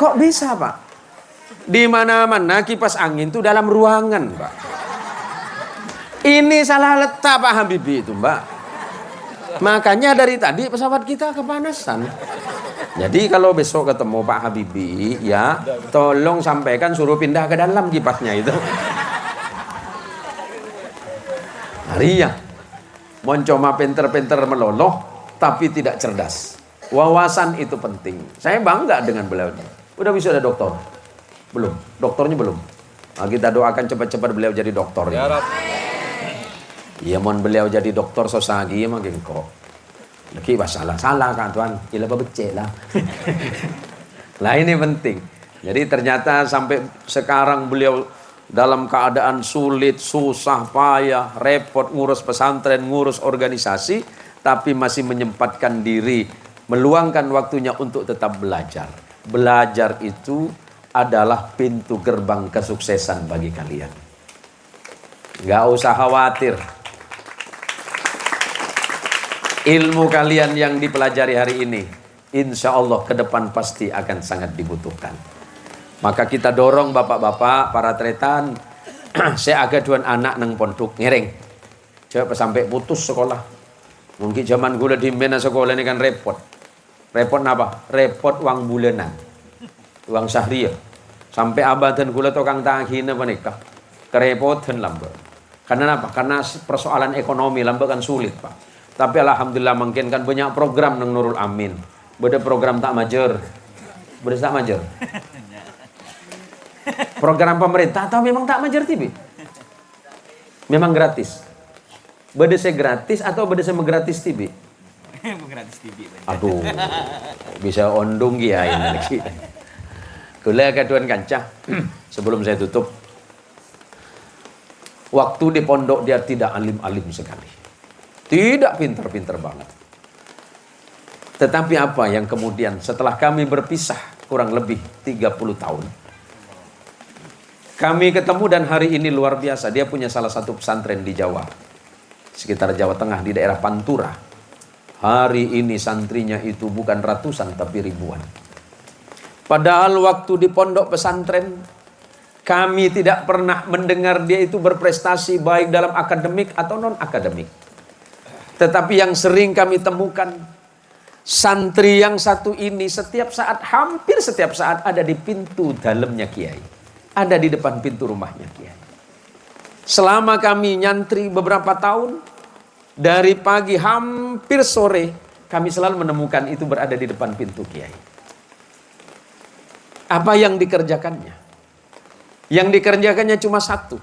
Kok bisa pak? Di mana-mana kipas angin itu dalam ruangan pak. Ini salah letak Pak Habibie itu mbak. Makanya dari tadi pesawat kita kepanasan. Jadi kalau besok ketemu Pak Habibie, ya tolong sampaikan suruh pindah ke dalam kipasnya itu. Hari ya, mencoma pinter-pinter meloloh, tapi tidak cerdas. Wawasan itu penting. Saya bangga dengan beliau. Udah bisa ada doktor? Belum. Doktornya belum. Nah, kita doakan cepat-cepat beliau jadi doktor. Ya Rab. Ya mohon beliau jadi doktor sosagi makin kok. Lagi salah kan tuan. Gila becek lah. Lah ini penting. Jadi ternyata sampai sekarang beliau dalam keadaan sulit, susah, payah, repot ngurus pesantren, ngurus organisasi, tapi masih menyempatkan diri, meluangkan waktunya untuk tetap belajar. Belajar itu adalah pintu gerbang kesuksesan bagi kalian. Nggak usah khawatir. Ilmu kalian yang dipelajari hari ini, insya Allah ke depan pasti akan sangat dibutuhkan. Maka kita dorong bapak-bapak, para tretan, saya agak duan anak nang pondok ngereng. Coba sampai putus sekolah. Mungkin zaman gula di mana sekolah ini kan repot. Repot apa? Repot uang bulanan. Uang syahriah. Sampai abadan gula tukang tagih apa nikah. Kerepotan lambak. Karena apa? Karena persoalan ekonomi lambak kan sulit, Pak. Tapi alhamdulillah mungkin kan banyak program nang Nurul Amin. Beda program tak majer. Beda tak majer. Program pemerintah atau memang tak majer TV? Memang gratis. Beda saya gratis atau beda saya gratis TV? Gratis TV. Aduh, bisa ondong ya ini lagi. Kula kaduan kancah. Sebelum saya tutup, waktu di pondok dia tidak alim-alim sekali, tidak pintar-pintar banget. Tetapi apa yang kemudian setelah kami berpisah kurang lebih 30 tahun, kami ketemu dan hari ini luar biasa. Dia punya salah satu pesantren di Jawa, sekitar Jawa Tengah di daerah Pantura. Hari ini santrinya itu bukan ratusan tapi ribuan. Padahal waktu di pondok pesantren, kami tidak pernah mendengar dia itu berprestasi baik dalam akademik atau non-akademik. Tetapi yang sering kami temukan, santri yang satu ini setiap saat, hampir setiap saat ada di pintu dalamnya kiai. Ada di depan pintu rumahnya kiai. Selama kami nyantri beberapa tahun, dari pagi hampir sore, kami selalu menemukan itu berada di depan pintu kiai. Apa yang dikerjakannya? Yang dikerjakannya cuma satu.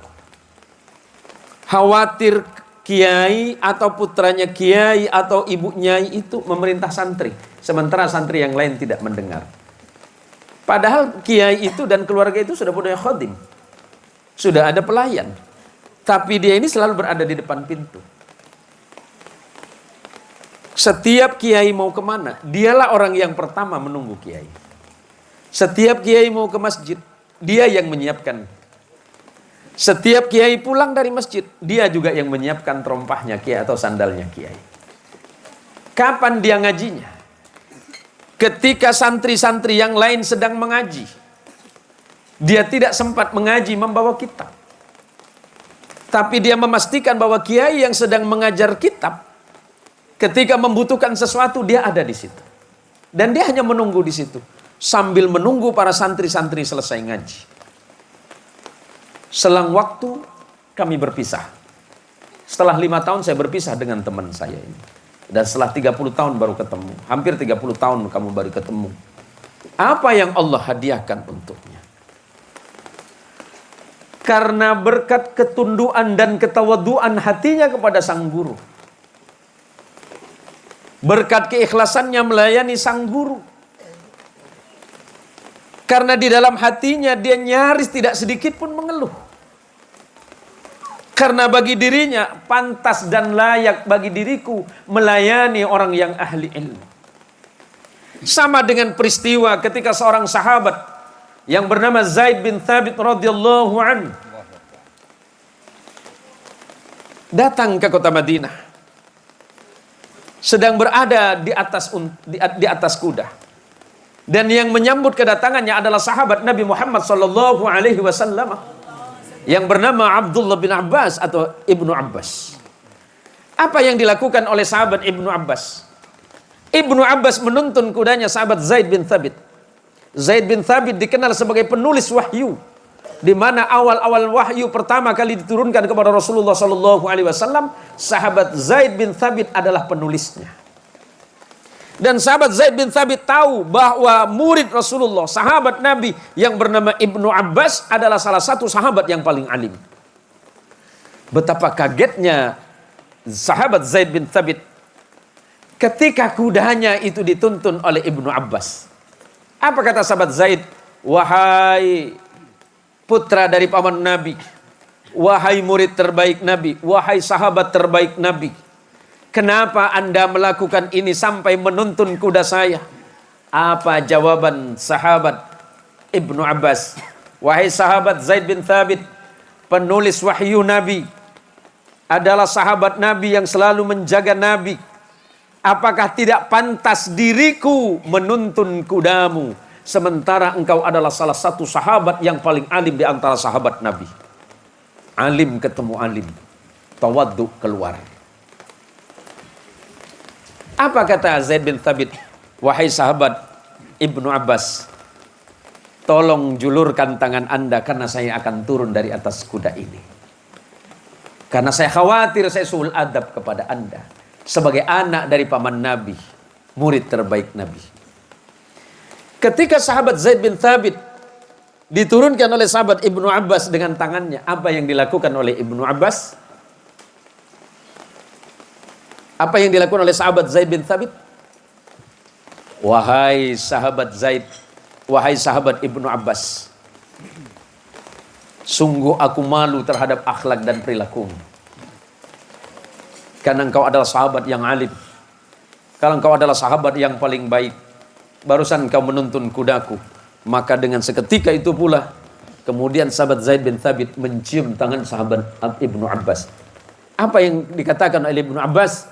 Khawatir kiai atau putranya kiai atau ibu nyai itu memerintah santri. Sementara santri yang lain tidak mendengar. Padahal kiai itu dan keluarga itu sudah punya khodim. Sudah ada pelayan. Tapi dia ini selalu berada di depan pintu. Setiap kiai mau kemana, dialah orang yang pertama menunggu kiai. Setiap kiai mau ke masjid, dia yang menyiapkan. Setiap kiai pulang dari masjid, dia juga yang menyiapkan terompahnya kiai atau sandalnya kiai. Kapan dia ngajinya? Ketika santri-santri yang lain sedang mengaji, dia tidak sempat mengaji membawa kitab. Tapi dia memastikan bahwa kiai yang sedang mengajar kitab, ketika membutuhkan sesuatu, dia ada di situ. Dan dia hanya menunggu di situ. Sambil menunggu para santri-santri selesai ngaji. Selang waktu kami berpisah. Setelah 5 tahun saya berpisah dengan teman saya ini. Dan setelah 30 tahun baru ketemu. Hampir 30 tahun kamu baru ketemu. Apa yang Allah hadiahkan untuknya? Karena berkat ketunduan dan ketawaduan hatinya kepada sang guru. Berkat keikhlasannya melayani sang guru. Karena di dalam hatinya dia nyaris tidak sedikit pun mengeluh. Karena bagi dirinya pantas dan layak bagi diriku melayani orang yang ahli ilmu. Sama dengan peristiwa ketika seorang sahabat yang bernama Zaid bin Thabit radhiyallahu anhu datang ke kota Madinah. Sedang berada di atas kuda. Dan yang menyambut kedatangannya adalah sahabat Nabi Muhammad sallallahu alaihi wasallam yang bernama Abdullah bin Abbas atau Ibnu Abbas. Apa yang dilakukan oleh sahabat Ibnu Abbas? Ibnu Abbas menuntun kudanya sahabat Zaid bin Thabit. Zaid bin Thabit dikenal sebagai penulis wahyu, di mana awal-awal wahyu pertama kali diturunkan kepada Rasulullah sallallahu alaihi wasallam, sahabat Zaid bin Thabit adalah penulisnya. Dan sahabat Zaid bin Thabit tahu bahwa murid Rasulullah, sahabat Nabi yang bernama Ibnu Abbas adalah salah satu sahabat yang paling alim. Betapa kagetnya sahabat Zaid bin Thabit ketika kudanya itu dituntun oleh Ibnu Abbas. Apa kata sahabat Zaid? Wahai putra dari paman Nabi, wahai murid terbaik Nabi, wahai sahabat terbaik Nabi, kenapa Anda melakukan ini sampai menuntun kuda saya? Apa jawaban sahabat Ibnu Abbas? Wahai sahabat Zaid bin Thabit, penulis wahyu Nabi adalah sahabat Nabi yang selalu menjaga Nabi. Apakah tidak pantas diriku menuntun kudamu, sementara engkau adalah salah satu sahabat yang paling alim di antara sahabat Nabi? Alim ketemu alim, tawaddu keluar. Apa kata Zaid bin Thabit? Wahai sahabat Ibnu Abbas, tolong julurkan tangan Anda karena saya akan turun dari atas kuda ini. Karena saya khawatir saya suul adab kepada Anda sebagai anak dari paman Nabi, murid terbaik Nabi. Ketika sahabat Zaid bin Thabit diturunkan oleh sahabat Ibnu Abbas dengan tangannya, apa yang dilakukan oleh Ibnu Abbas? Apa yang dilakukan oleh sahabat Zaid bin Thabit? Wahai sahabat Zaid, wahai sahabat Ibnu Abbas, sungguh aku malu terhadap akhlak dan perilakumu. Karena engkau adalah sahabat yang alim. Kalau engkau adalah sahabat yang paling baik, barusan engkau menuntun kudaku. Maka dengan seketika itu pula, kemudian sahabat Zaid bin Thabit mencium tangan sahabat Ibnu Abbas. Apa yang dikatakan oleh Ibnu Abbas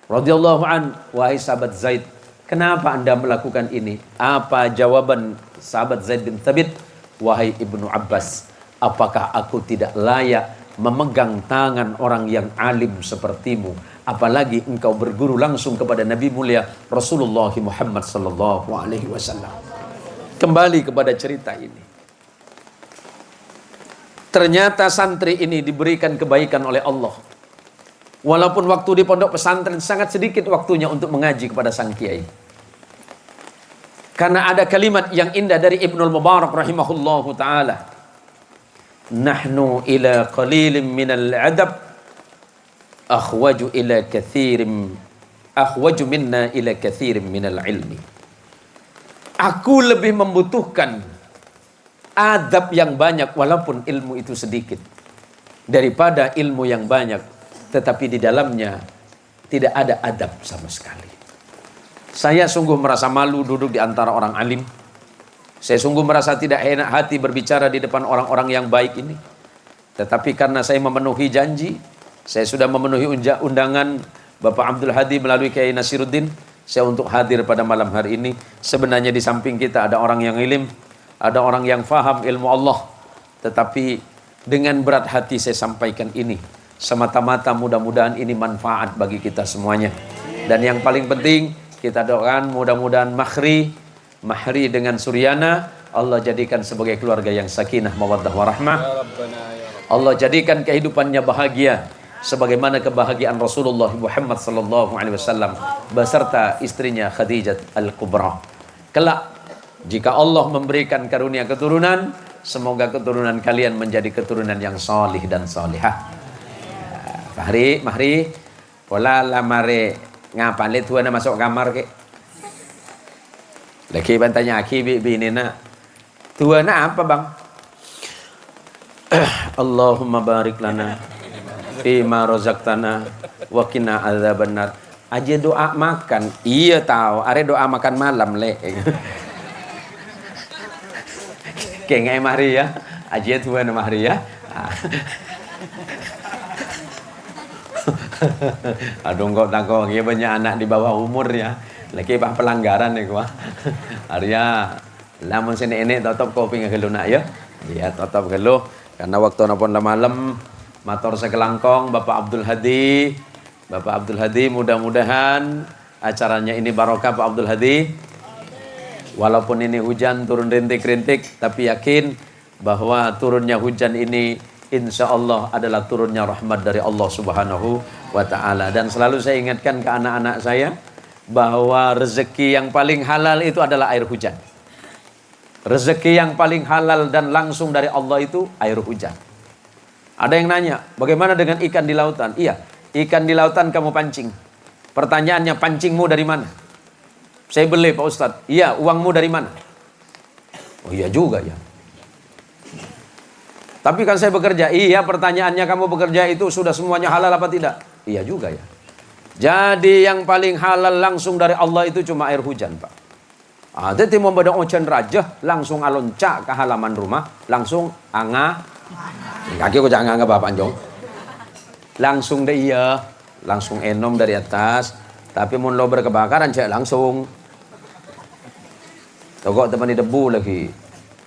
radhiyallahu an? Wahai sahabat Zaid, kenapa Anda melakukan ini? Apa jawaban sahabat Zaid bin Thabit? Wahai Ibnu Abbas, apakah aku tidak layak memegang tangan orang yang alim sepertimu, apalagi engkau berguru langsung kepada Nabi mulia Rasulullah Muhammad sallallahu alaihi wasallam. Kembali kepada cerita ini. Ternyata santri ini diberikan kebaikan oleh Allah. Walaupun waktu di pondok pesantren sangat sedikit waktunya untuk mengaji kepada sang kiai. Karena ada kalimat yang indah dari Ibnul Mubarak rahimahullahu taala. Nahnu ila qalilin minal adab akhwaju minna ila kathirin minal ilmi. Aku lebih membutuhkan adab yang banyak walaupun ilmu itu sedikit, daripada ilmu yang banyak tetapi di dalamnya tidak ada adab sama sekali. Saya sungguh merasa malu duduk di antara orang alim. Saya sungguh merasa tidak enak hati berbicara di depan orang-orang yang baik ini. Tetapi karena saya memenuhi janji, saya sudah memenuhi undangan Bapak Abdul Hadi melalui Kiai Nasiruddin, saya untuk hadir pada malam hari ini. Sebenarnya di samping kita ada orang yang ilim, ada orang yang faham ilmu Allah. Tetapi dengan berat hati saya sampaikan ini. Semata-mata mudah-mudahan ini manfaat bagi kita semuanya. Dan yang paling penting, kita doakan mudah-mudahan Mahri dengan Suryana Allah jadikan sebagai keluarga yang sakinah, mawaddah, warahmah. Allah jadikan kehidupannya bahagia sebagaimana kebahagiaan Rasulullah Muhammad sallallahu alaihi wasallam beserta istrinya Khadijah Al-Kubra. Kelak jika Allah memberikan karunia keturunan, semoga keturunan kalian menjadi keturunan yang solih dan solihah. Mahri, pola lamare ngapa le tuana masuk kamar ke? Laki bantanya aki bini nak. Tuana apa bang? Allahumma barik lana fima razaqtana wa qina adzabannar. Aja doa makan. Iya tahu, are doa makan malam le. Kayak Mahri ya. Aja tuan Mahri ya. Aduh kok takut ya banyak anak di bawah umur ya. Lagi bah pelanggaran nih gua. Arya lamun sini ini tetap kopi ngegelu nak ya. Iya tetap gelu karena waktu napon malam motor sekelangkong Bapak Abdul Hadi Bapak Abdul Hadi, mudah-mudahan acaranya ini barokah Pak Abdul Hadi. Walaupun ini hujan turun rintik-rintik, tapi yakin bahwa turunnya hujan ini insya Allah adalah turunnya rahmat dari Allah Subhanahu wa Ta'ala. Dan selalu saya ingatkan ke anak-anak saya bahwa rezeki yang paling halal itu adalah air hujan. Rezeki yang paling halal dan langsung dari Allah itu air hujan. Ada yang nanya, bagaimana dengan ikan di lautan? Iya, ikan di lautan kamu pancing. Pertanyaannya, pancingmu dari mana? Saya beli Pak Ustadz. Iya, uangmu dari mana? Oh iya juga ya. Tapi kan saya bekerja. Iya, pertanyaannya kamu bekerja itu sudah semuanya halal apa tidak? Iya juga ya. Jadi yang paling halal langsung dari Allah itu cuma air hujan, Pak. Jadi mau pada ocean raja langsung alonca ke halaman rumah, langsung anga. Kaki aku jangan anga Bapak Anjong. Langsung deh iya, langsung enom dari atas. Tapi mun lo berkebakaran cek langsung. Togok teman di debu lagi.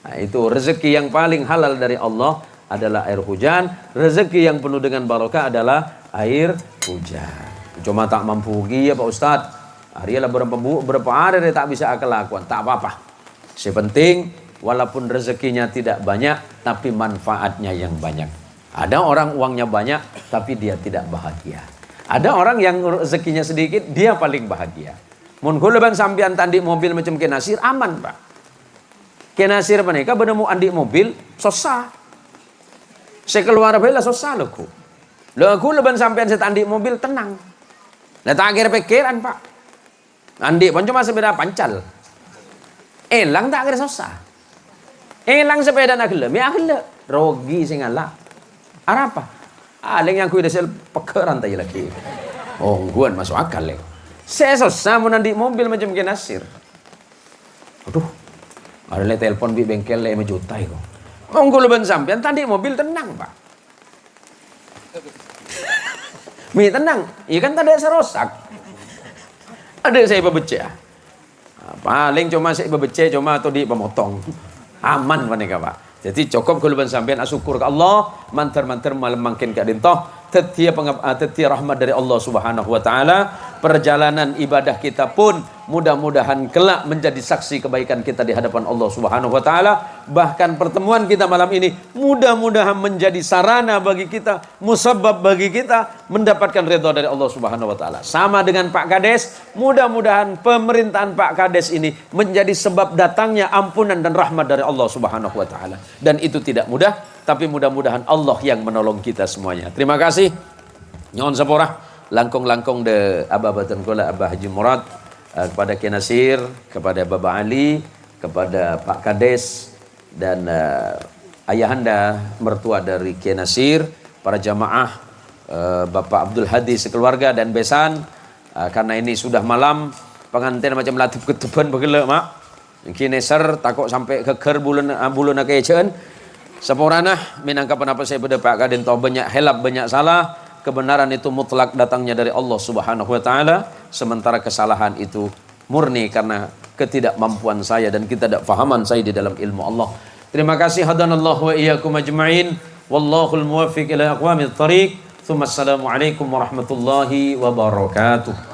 Nah, itu rezeki yang paling halal dari Allah adalah air hujan. Rezeki yang penuh dengan barokah adalah air hujan. Cuma tak mampu ya Pak Ustadz. Hari lah berapa hari dia tak bisa kelakuan. Tak apa-apa. Sepenting walaupun rezekinya tidak banyak, tapi manfaatnya yang banyak. Ada orang uangnya banyak, tapi dia tidak bahagia. Ada orang yang rezekinya sedikit, dia paling bahagia. Mun kulaban sampean tandik mobil macam kenasir aman, Pak. Kenasir mereka bertemu andik mobil susah. Saya keluar bela susah loh ku. Loh aku leban sampean saya tandik mobil tenang. Lah tak kira pikiran, Pak. Andik pun cuma sepeda pancal. Elang tak kira susah. Elang sepeda nak gelem, ya gelem. Rogi sing ala. Apa? Aling yang ku ida sel pekeran tadi lagi. Oh, guan masuk akal le. Saya susah mau nandik mobil macam kenasir. Aduh. Ada le telepon di bengkel le jutai kok. Monggo leban sampean tadi mobil tenang, Pak. Mi tenang, iya kan tadi saya rosak. Ada saya bebeca. Paling cuma saya bebeca cuma atau di pemotong. Aman panika, Pak. Jadi cukup kalau sampean syukur ke Allah, mantar-mantar malam makin ke adintoh, tetia rahmat dari Allah Subhanahu wa taala. Perjalanan ibadah kita pun mudah-mudahan kelak menjadi saksi kebaikan kita di hadapan Allah Subhanahu wa taala. Bahkan pertemuan kita malam ini mudah-mudahan menjadi sarana bagi kita, musabbab bagi kita mendapatkan ridha dari Allah Subhanahu wa taala. Sama dengan Pak Kades, mudah-mudahan pemerintahan Pak Kades ini menjadi sebab datangnya ampunan dan rahmat dari Allah Subhanahu wa taala. Dan itu tidak mudah, tapi mudah-mudahan Allah yang menolong kita semuanya. Terima kasih. Nyon saporah langkong-langkong de Abah Batan Kola Abah Haji Murad, kepada Kenasir, kepada Baba Ali, kepada Pak Kades dan ayahanda mertua dari Kenasir, para jamaah, Bapak Abdul Hadi sekeluarga dan besan. Karena ini sudah malam, pengantin macam latip ketuban begele mak. Kineser takut sampai keker bulan kecen. Seporana minangkapan apa saya pada Pak Kaden tahu banyak helap banyak salah. Kebenaran itu mutlak datangnya dari Allah Subhanahu wa taala, sementara kesalahan itu murni karena ketidakmampuan saya dan ketidakfahaman saya di dalam ilmu Allah. Terima kasih hadanallahu wa iyyakum ajma'in. Wallahul muwaffiq ila aqwamit thariq. Assalamualaikum warahmatullahi wabarakatuh.